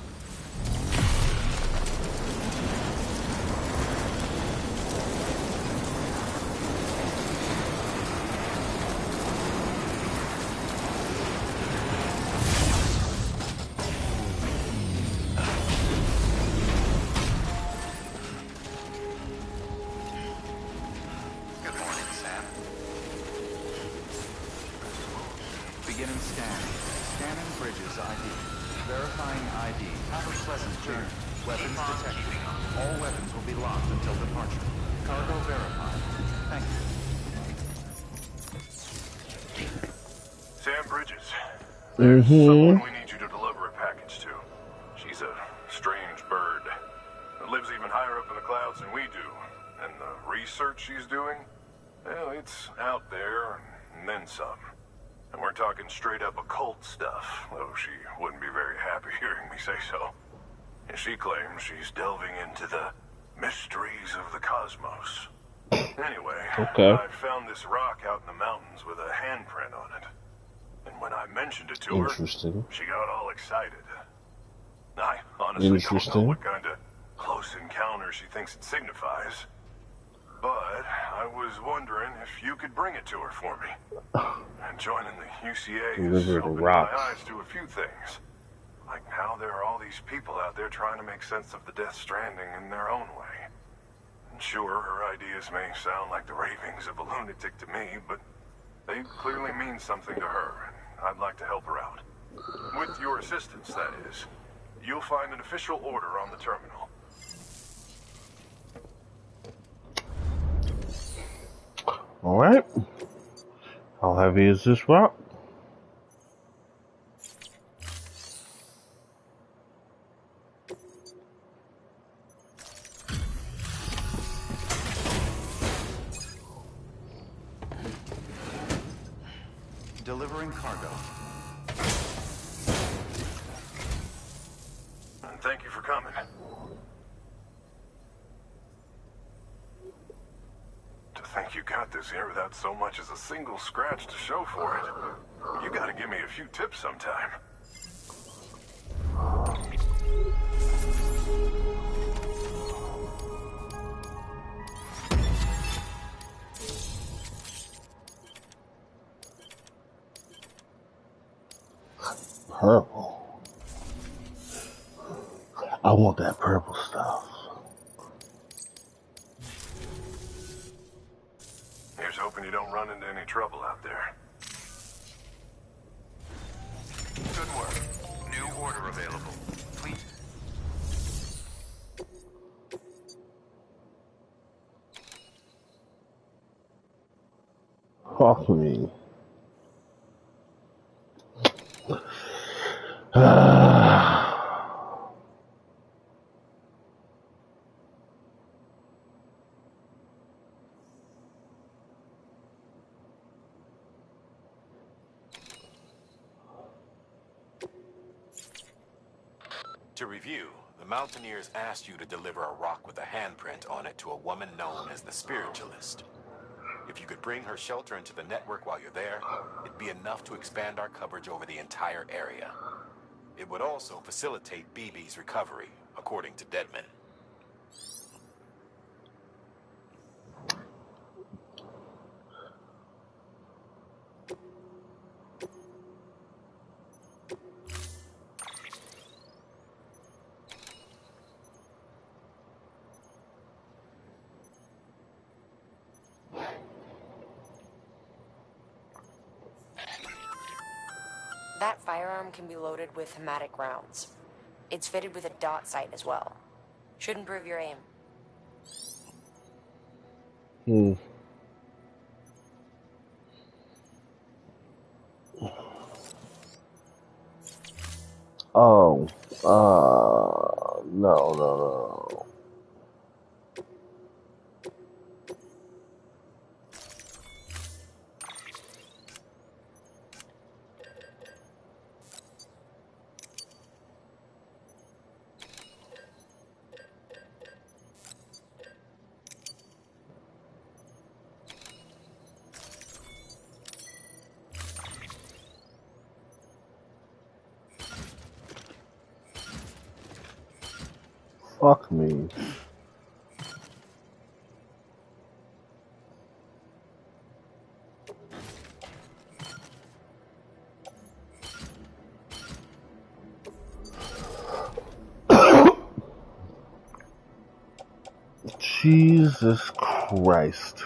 All weapons will be locked until departure. Cargo verified. Thank you. Sam Bridges. There's someone we need you to deliver a package to. She's a strange bird that lives even higher up in the clouds than we do. And the research she's doing, well, it's out there and then some. And we're talking straight up occult stuff, though she wouldn't be very happy hearing me say so. And she claims she's delving into the mysteries of the cosmos. Anyway, I found this rock out in the mountains with a handprint on it. And when I mentioned it to her, she got all excited. I honestly don't know what kind of close encounter she thinks it signifies. But I was wondering if you could bring it to her for me. And joining the UCA has opened my eyes to a few things. Like how there are all these people out there trying to make sense of the Death Stranding in their own way. And sure, her ideas may sound like the ravings of a lunatic to me, but they clearly mean something to her, and I'd like to help her out. With your assistance, that is. You'll find an official order on the terminal. Alright. How heavy is this rock? Delivering cargo. And thank you for coming. To think you got this here without so much as a single scratch to show for it. You gotta give me a few tips sometime. Purple. I want that purple stuff. Here's hoping you don't run into any trouble out there. Good work. New order available. Please. Fuck me. To review, the Mountaineers asked you to deliver a rock with a handprint on it to a woman known as the Spiritualist. If you could bring her shelter into the network while you're there, it'd be enough to expand our coverage over the entire area. It would also facilitate BB's recovery, according to Deadman. That firearm can be loaded with hematic rounds. It's fitted with a dot sight as well. Should improve your aim. Oh, no. Fuck me. Jesus Christ.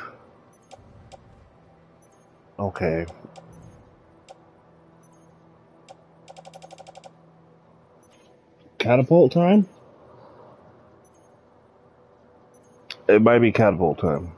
Okay. Catapult time? It might be catapult time.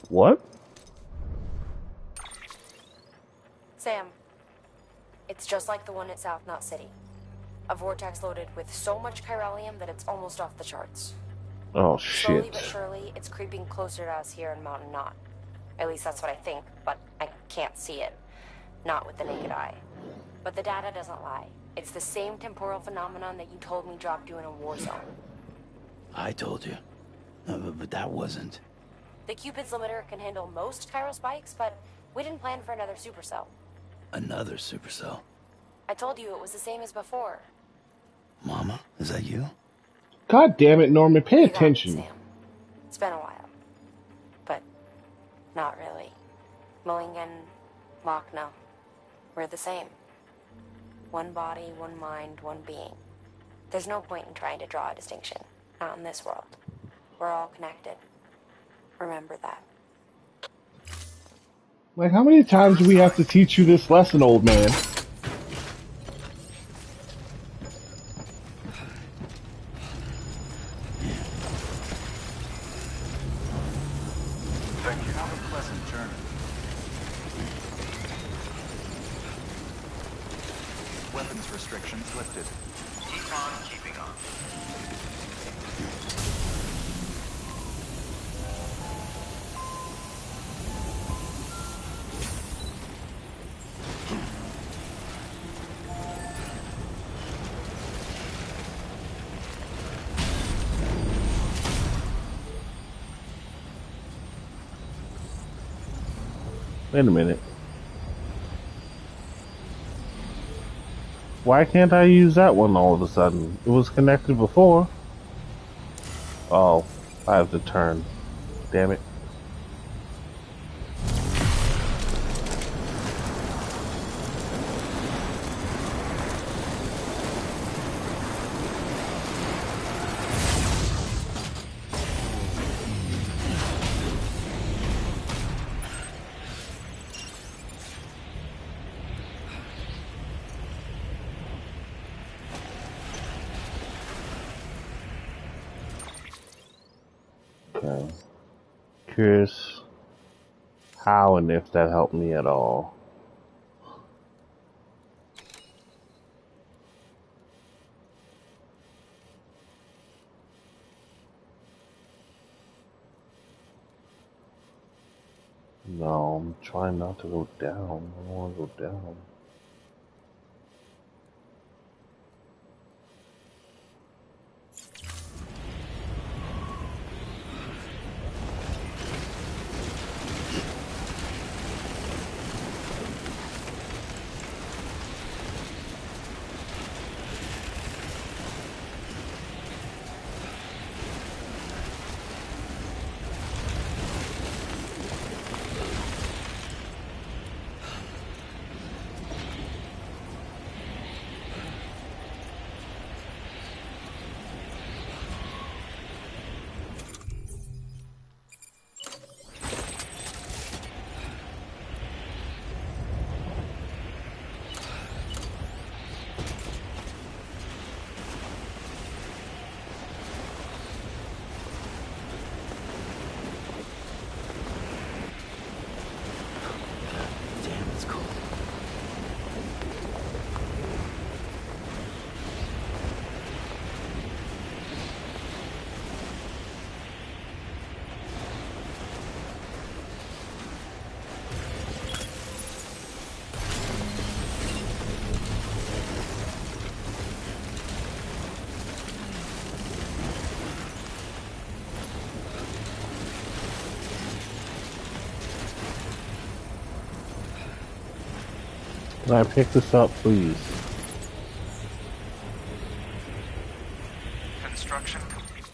What? Sam, it's just like the one at South Knot City. A vortex loaded with so much chiralium that it's almost off the charts. Oh, Slowly shit. but surely, it's creeping closer to us here in Mountain Knot. At least that's what I think, but I can't see it. Not with the naked eye. But the data doesn't lie. It's the same temporal phenomenon that you told me dropped you in a war zone. I told you. But that wasn't. The Cupid's limiter can handle most chiral spikes, but we didn't plan for another supercell. Another supercell. I told you it was the same as before. Mama, is that you? God damn it, Norman, pay You got it, attention. Sam. It's been a while. But not really. Mulligan, Lochner, we're the same. One body, one mind, one being. There's no point in trying to draw a distinction. Not in this world. We're all connected. Remember that. Like, how many times do we have to teach you this lesson, old man? Thank you. Have a pleasant journey. Weapons restrictions lifted. Keep on keeping on. Wait a minute. Why can't I use that one all of a sudden? It was connected before. Oh, I have to turn. Damn it. Okay. Curious how and if that helped me at all. No, I'm trying not to go down. I don't want to go down. Damn, it's cold. Can I pick this up, please? Construction complete.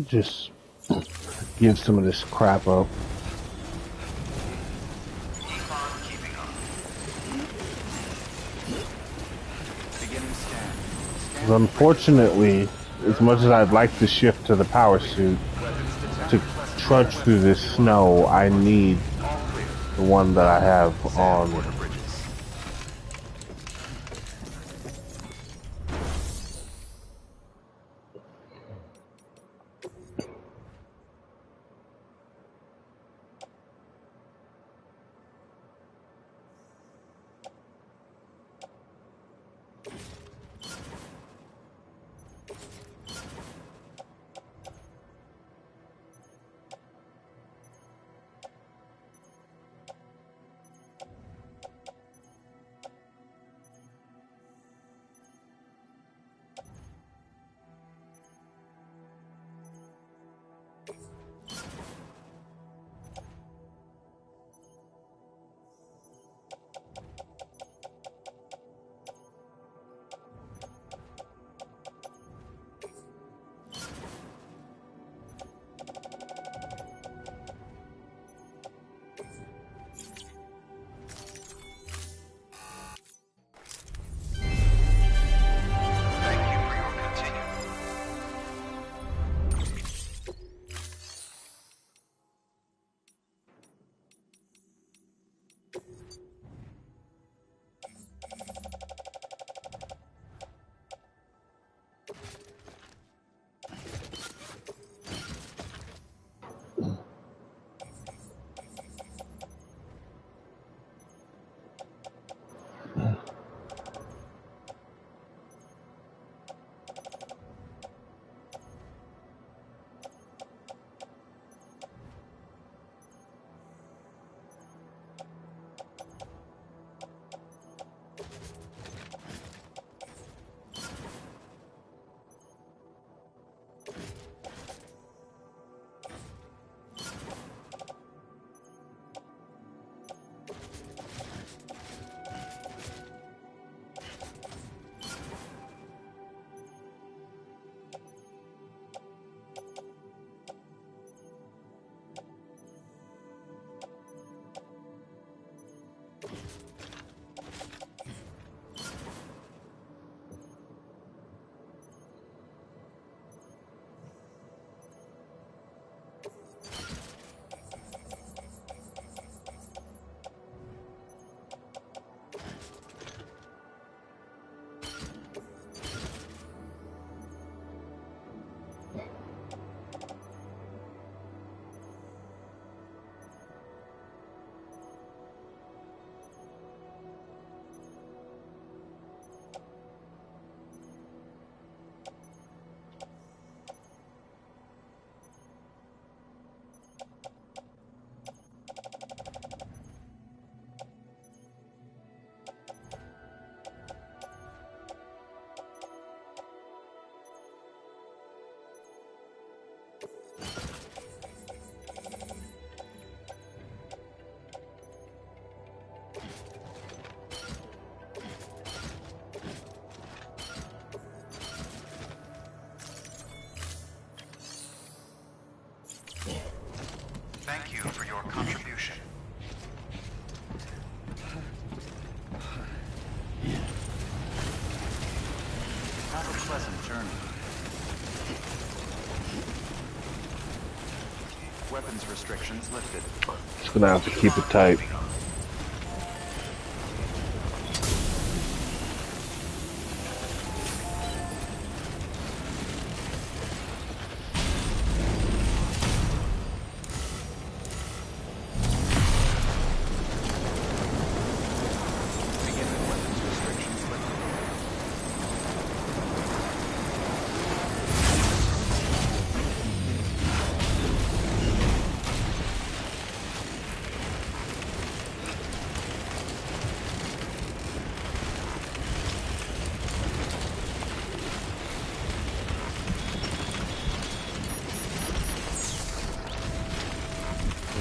Just give some of this crap up. Keep on keeping up. Beginning scan. Scan Unfortunately, as much as I'd like to shift to the power suit, weapons to detected. trudge through this snow, I need All clear. the one that I have Sand for on. the bridges. Thank you for your continued. Thank you for your contribution. Have a pleasant journey. Weapons restrictions lifted. Just gonna have to keep it tight. Beginning weapons restrictions lifted.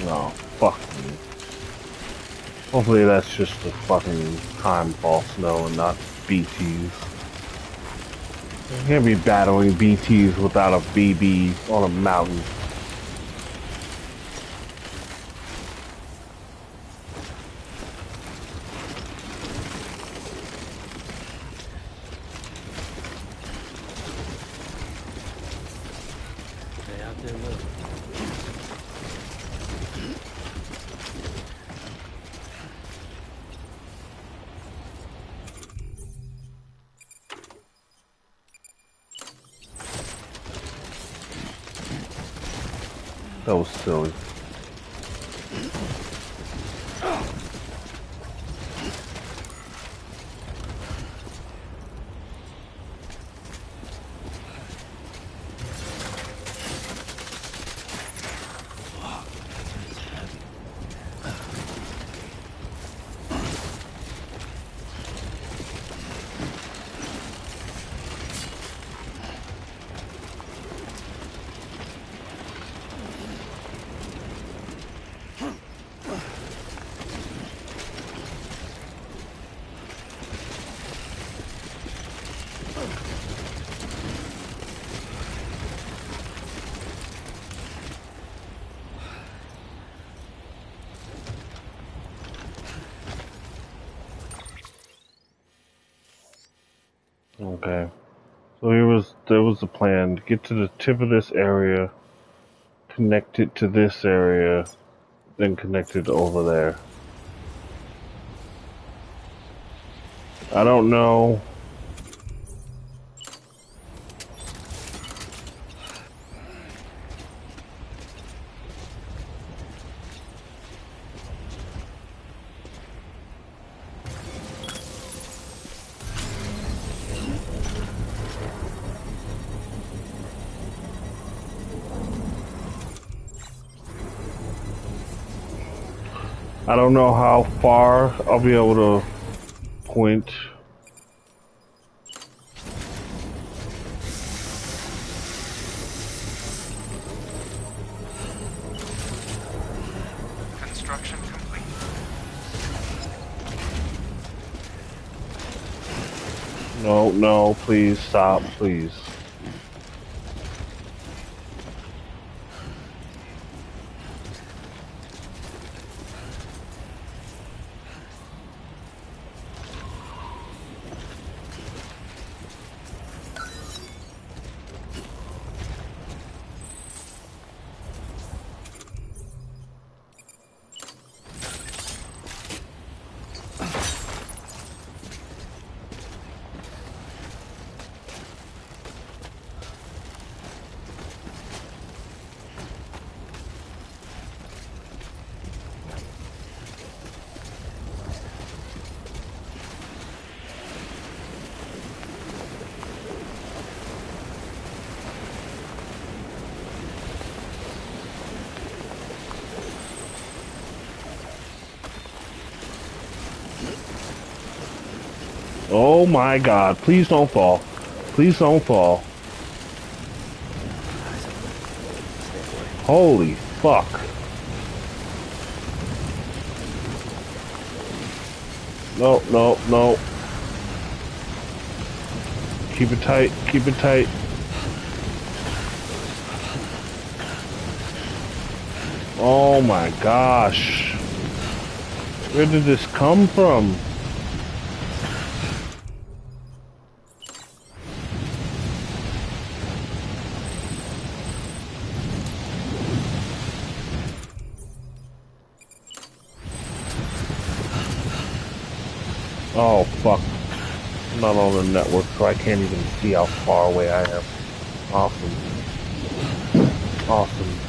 No, fuck me. Hopefully that's just a fucking time false snow and not BTs. You can't be battling BTs without a BB on a mountain. Stay out there, look. That was silly. Okay. So there was the plan. Get to the tip of this area, connect it to this area, then connect it over there. I don't know. I don't know how far I'll be able to point. Construction complete. No, no, please stop, please. Oh my god, please don't fall. Please don't fall. Holy fuck. No, no, no. Keep it tight, keep it tight. Oh my gosh. Where did this come from? Oh fuck. I'm not on the network, so I can't even see how far away I am. Awesome. Awesome.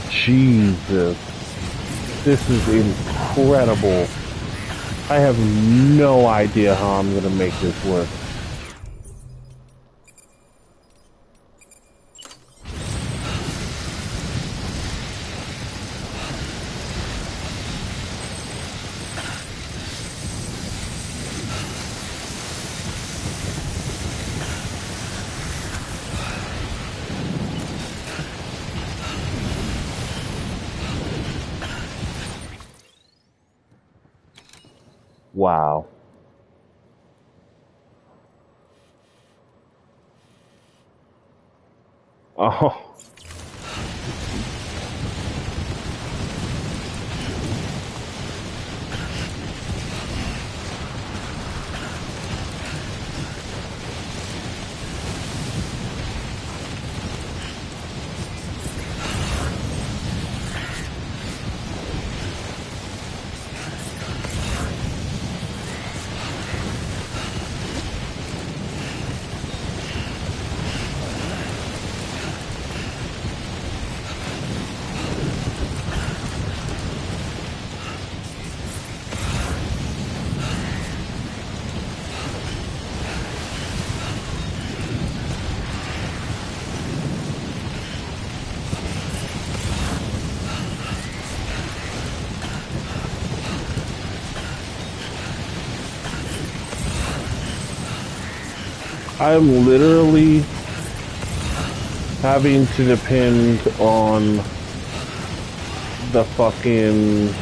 Jesus. This is incredible. I have no idea how I'm gonna make this work. Wow. Oh. I'm literally having to depend on the fucking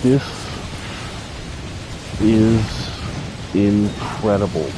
this is incredible.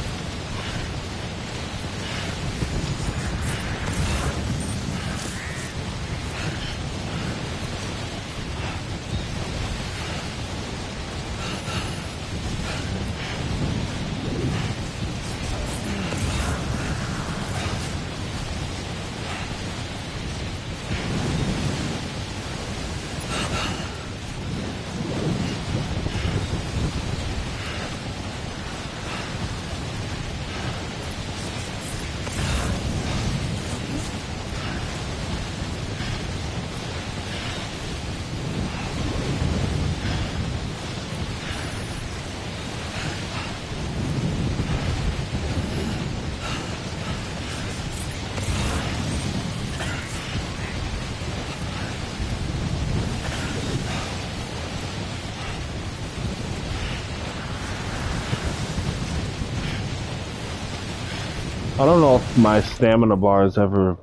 I don't know if my stamina bar has ever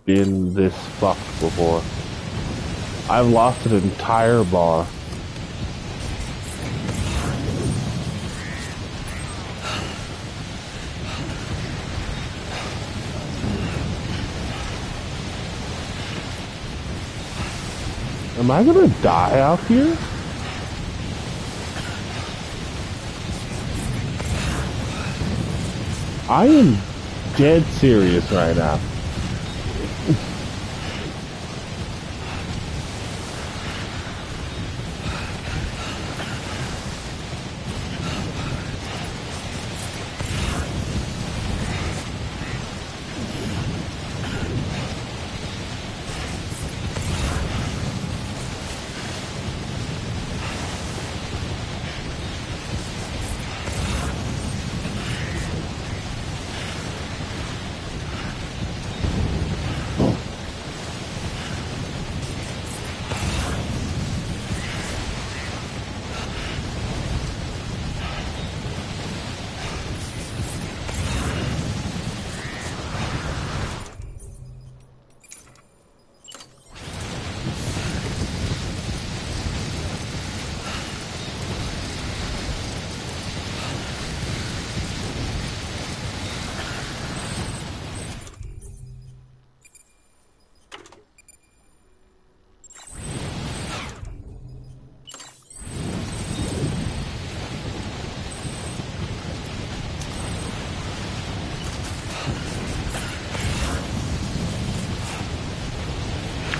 been this fucked before. I've lost an entire bar. Am I gonna die out here? I am dead serious right now.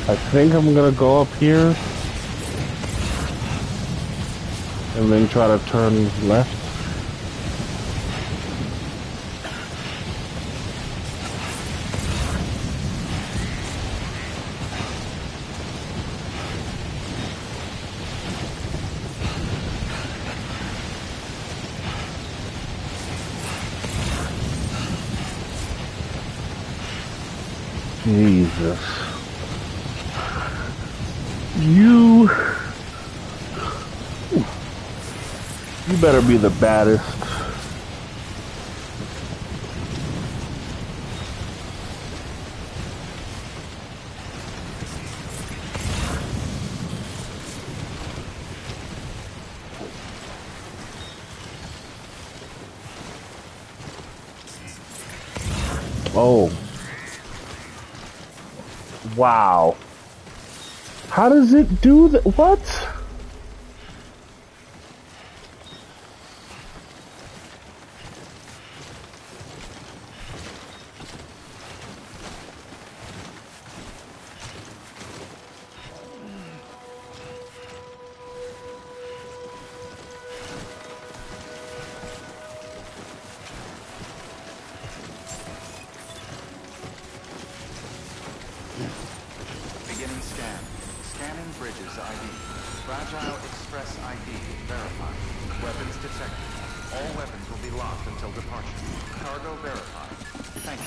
I think I'm gonna go up here and then try to turn left. Jesus. You better be the baddest. Oh. Wow. How does it do that? What? Beginning scan. Scanning bridges ID. Fragile Express ID verified. Weapons detected. All weapons will be locked until departure. Cargo verified. Thank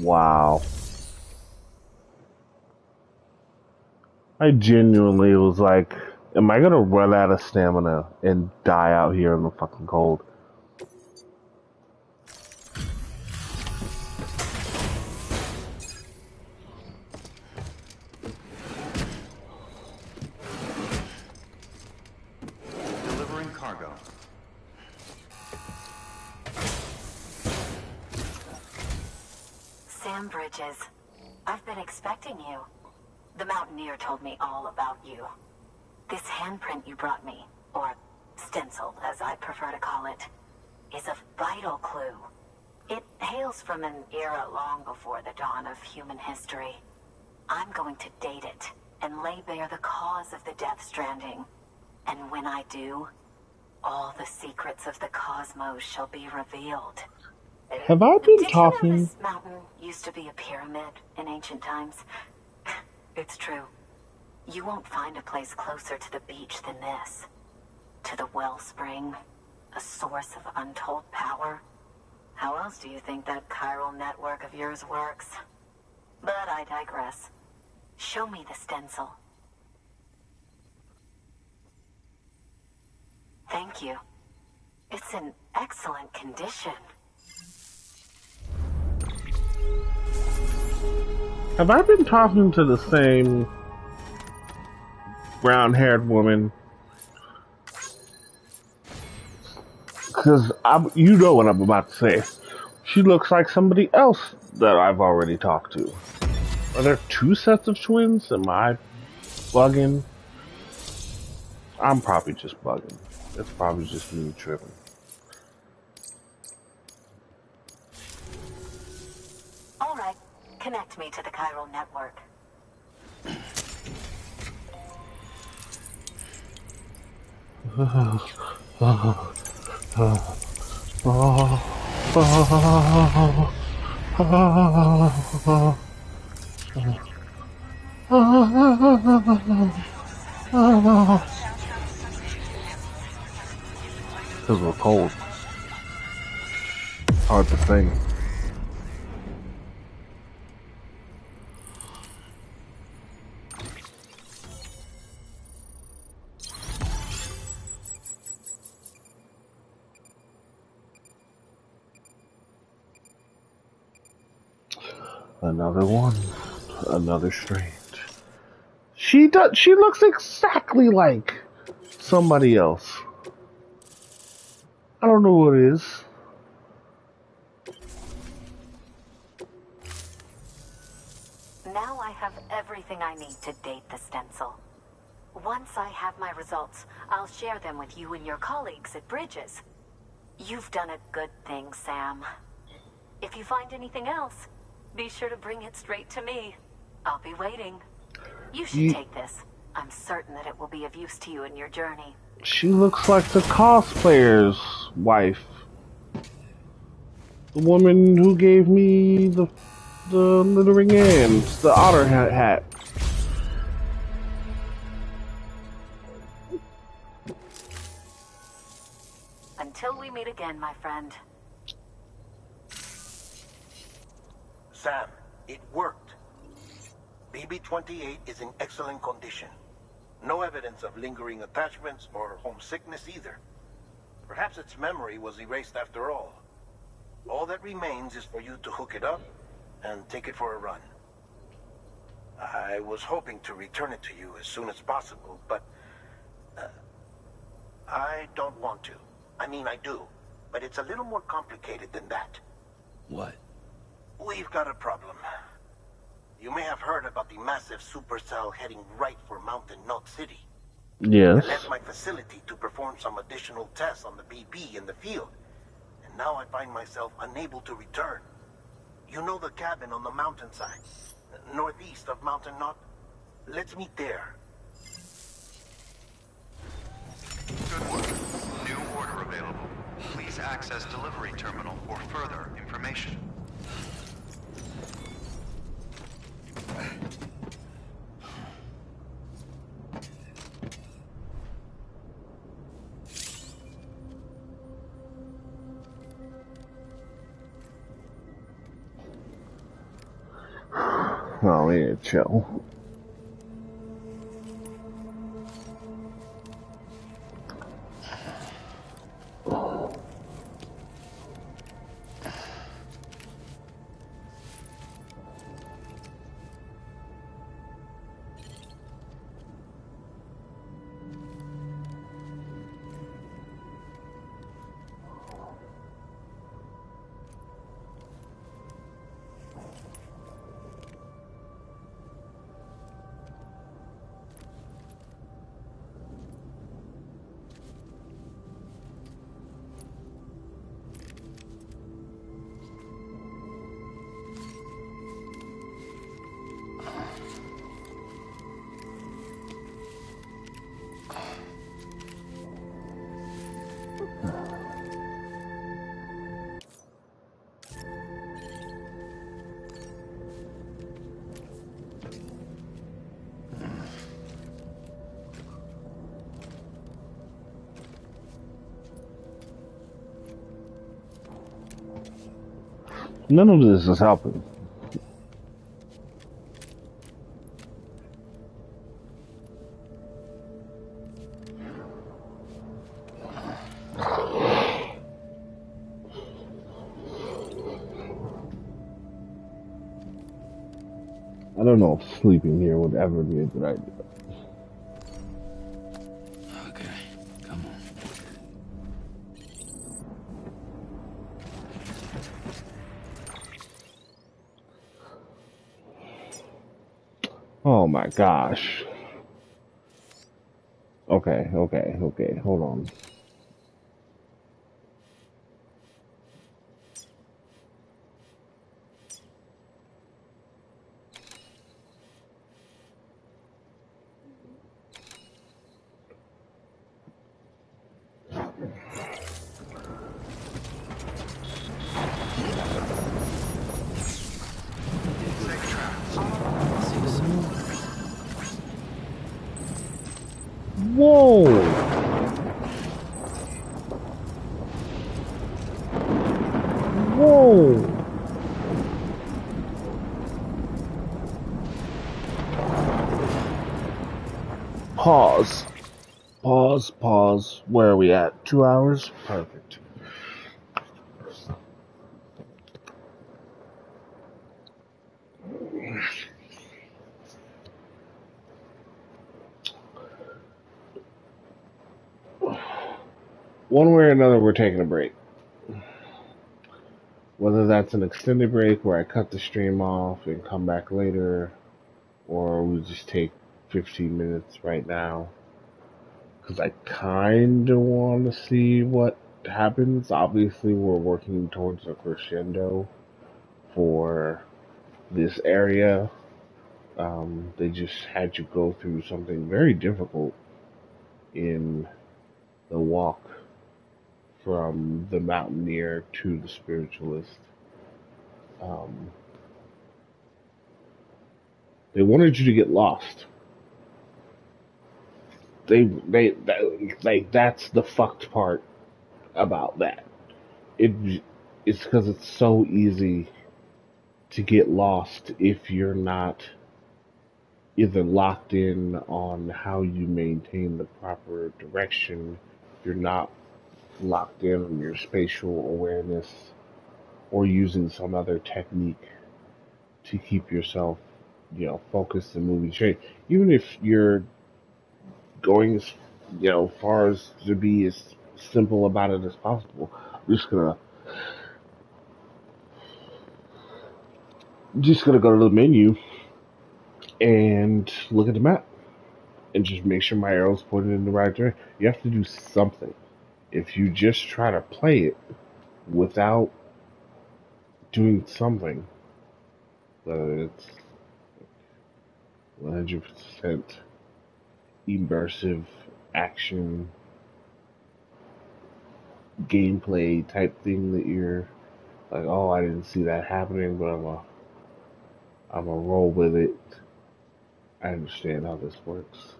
you. Wow. I genuinely was like, am I gonna run out of stamina and die out here in the fucking cold? Delivering cargo. Sam Bridges, I've been expecting you. The Mountaineer told me all about you. This handprint you brought me, or stencil as I prefer to call it, is a vital clue. It hails from an era long before the dawn of human history. I'm going to date it and lay bare the cause of the Death Stranding. And when I do, all the secrets of the cosmos shall be revealed. Have I been Did talking? you know this mountain used to be a pyramid in ancient times? It's true. You won't find a place closer to the beach than this. To the wellspring, a source of untold power. How else do you think that chiral network of yours works? But I digress. Show me the stencil. Thank you. It's in excellent condition. Have I been talking to the same brown-haired woman? Because you know what I'm about to say. She looks like somebody else that I've already talked to. Are there two sets of twins? Am I bugging? I'm probably just bugging. It's probably just me tripping. All right, connect me to the chiral network. Because we're cold. Hard to sing. Another one. Another strange. She looks exactly like somebody else. I don't know who it is. Now I have everything I need to date the stencil. Once I have my results, I'll share them with you and your colleagues at Bridges. You've done a good thing, Sam. If you find anything else, be sure to bring it straight to me. I'll be waiting. You should take this. I'm certain that it will be of use to you in your journey. She looks like the cosplayer's wife. The woman who gave me the littering ants, the otter hat. Until we meet again, my friend. Sam, it worked. BB-28 is in excellent condition. No evidence of lingering attachments or homesickness either. Perhaps its memory was erased after all. All that remains is for you to hook it up and take it for a run. I was hoping to return it to you as soon as possible, but I don't want to. I mean, I do, but it's a little more complicated than that. What? We've got a problem. You may have heard about the massive supercell heading right for Mountain Knot City. Yes. I left my facility to perform some additional tests on the BB in the field, and now I find myself unable to return. You know the cabin on the mountainside, northeast of Mountain Knot? Let's meet there. Good work. New order available. Please access delivery terminal for further information. Oh, we need to chill. None of this is helping. I don't know if sleeping here would ever be a good idea. Okay, come on. Oh my gosh. Okay, hold on. Safe travels. Whoa! Whoa! Pause. Pause. Where are we at? 2 hours? Perfect. One way or another, we're taking a break. Whether that's an extended break where I cut the stream off and come back later, or we just take 15 minutes right now. Because I kind of want to see what happens. Obviously, we're working towards a crescendo for this area. They just had you go through something very difficult in the walk from the mountaineer to the spiritualist. Um, they wanted you to get lost. That's the fucked part about that. It's because it's so easy to get lost if you're not either locked in on how you maintain the proper direction, you're not locked in on your spatial awareness, or using some other technique to keep yourself, focused and moving straight. Even if you're going as, far as to be as simple about it as possible. I'm just gonna go to the menu and look at the map and just make sure my arrow's pointed in the right direction. You have to do something. If you just try to play it without doing something, whether it's 100% immersive action gameplay type thing that you're like, oh, I didn't see that happening, but I'm a roll with it. I understand how this works.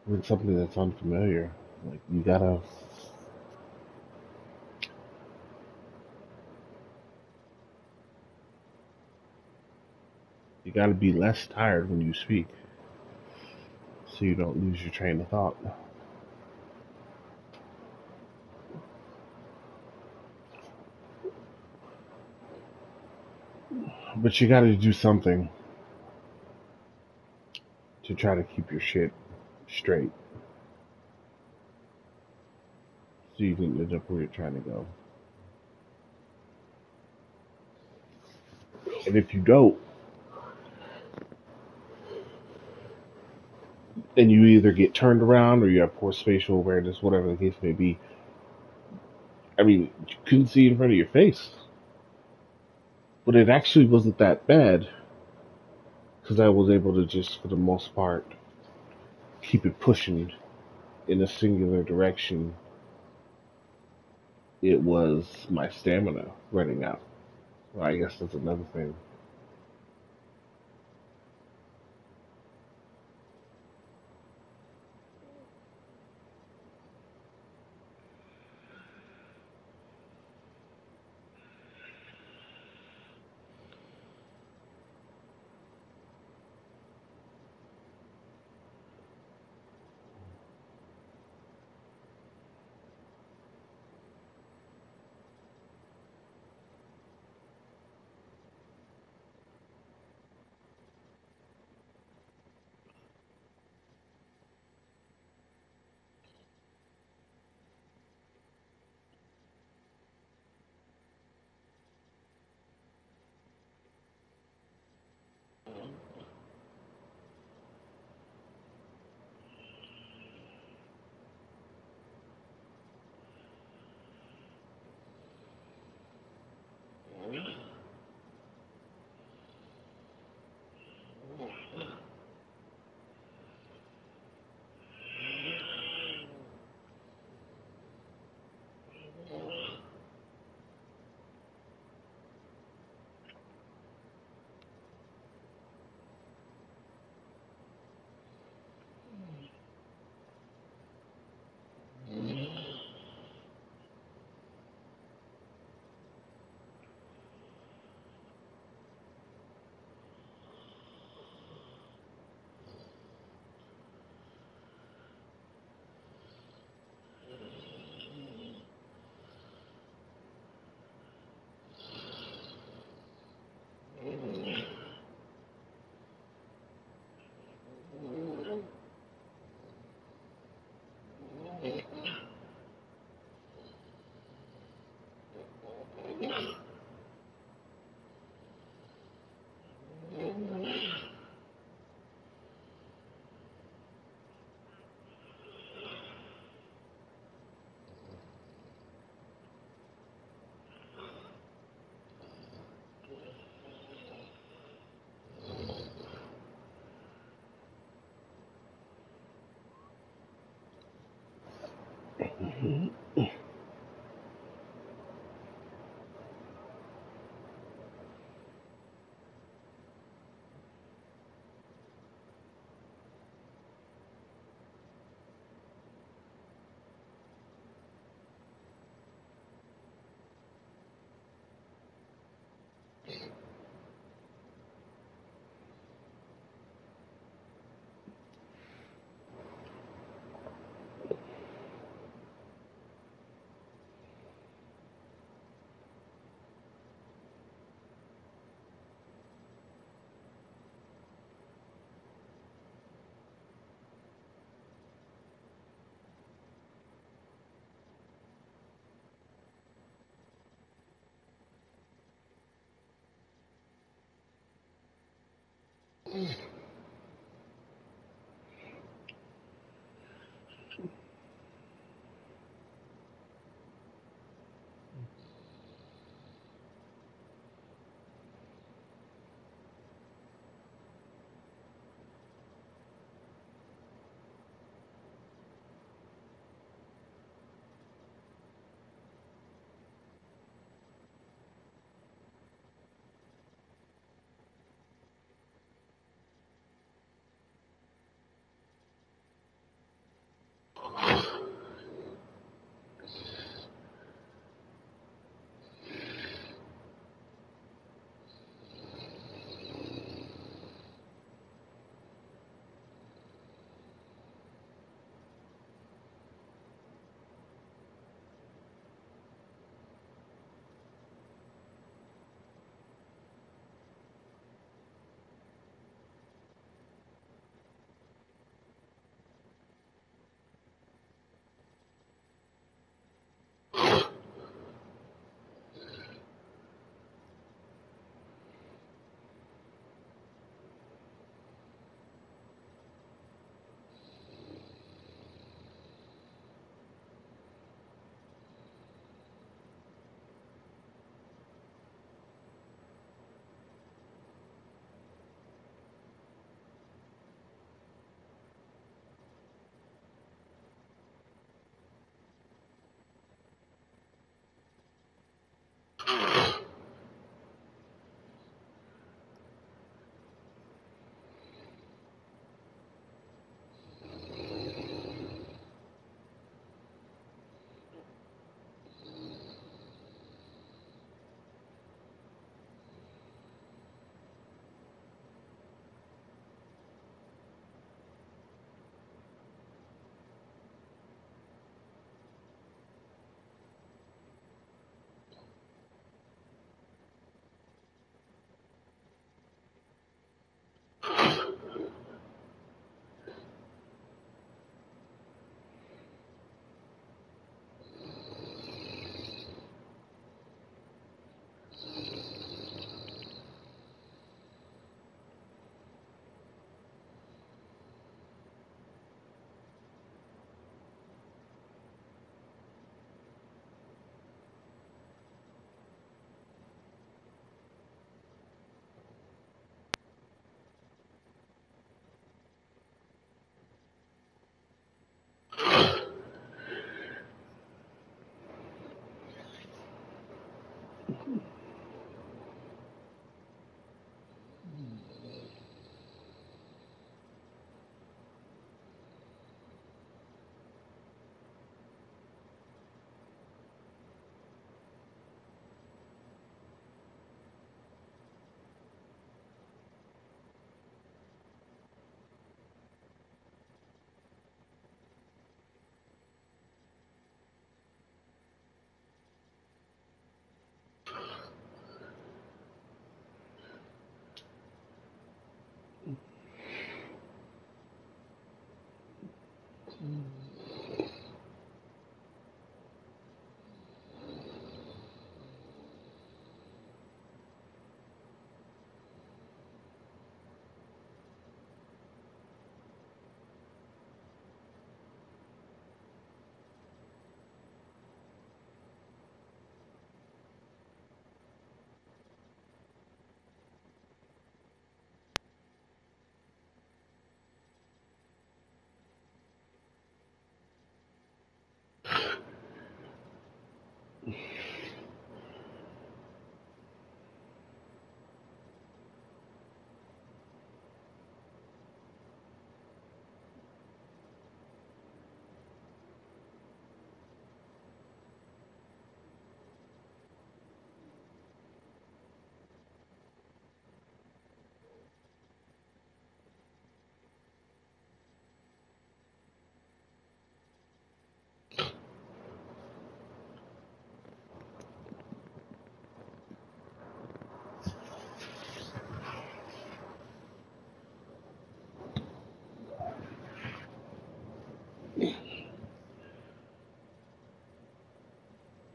With something that's unfamiliar, like you gotta be less tired when you speak, so you don't lose your train of thought. But you gotta do something to try to keep your shit straight, so you can end up where you're trying to go. And if you don't, then you either get turned around or you have poor spatial awareness, whatever the case may be. I mean, you couldn't see in front of your face, but it actually wasn't that bad because I was able to just, for the most part, keep it pushing in a singular direction. It was my stamina running out. Well, I guess that's another thing.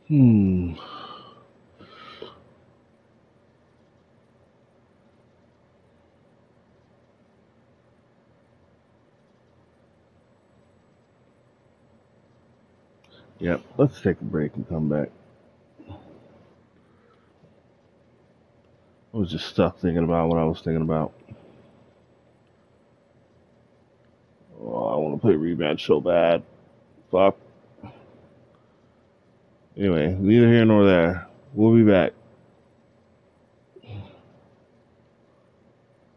Hmm. Yep, let's take a break and come back. I was just stuck thinking about what I was thinking about. Oh, I want to play rematch so bad. Fuck. Anyway, neither here nor there. We'll be back.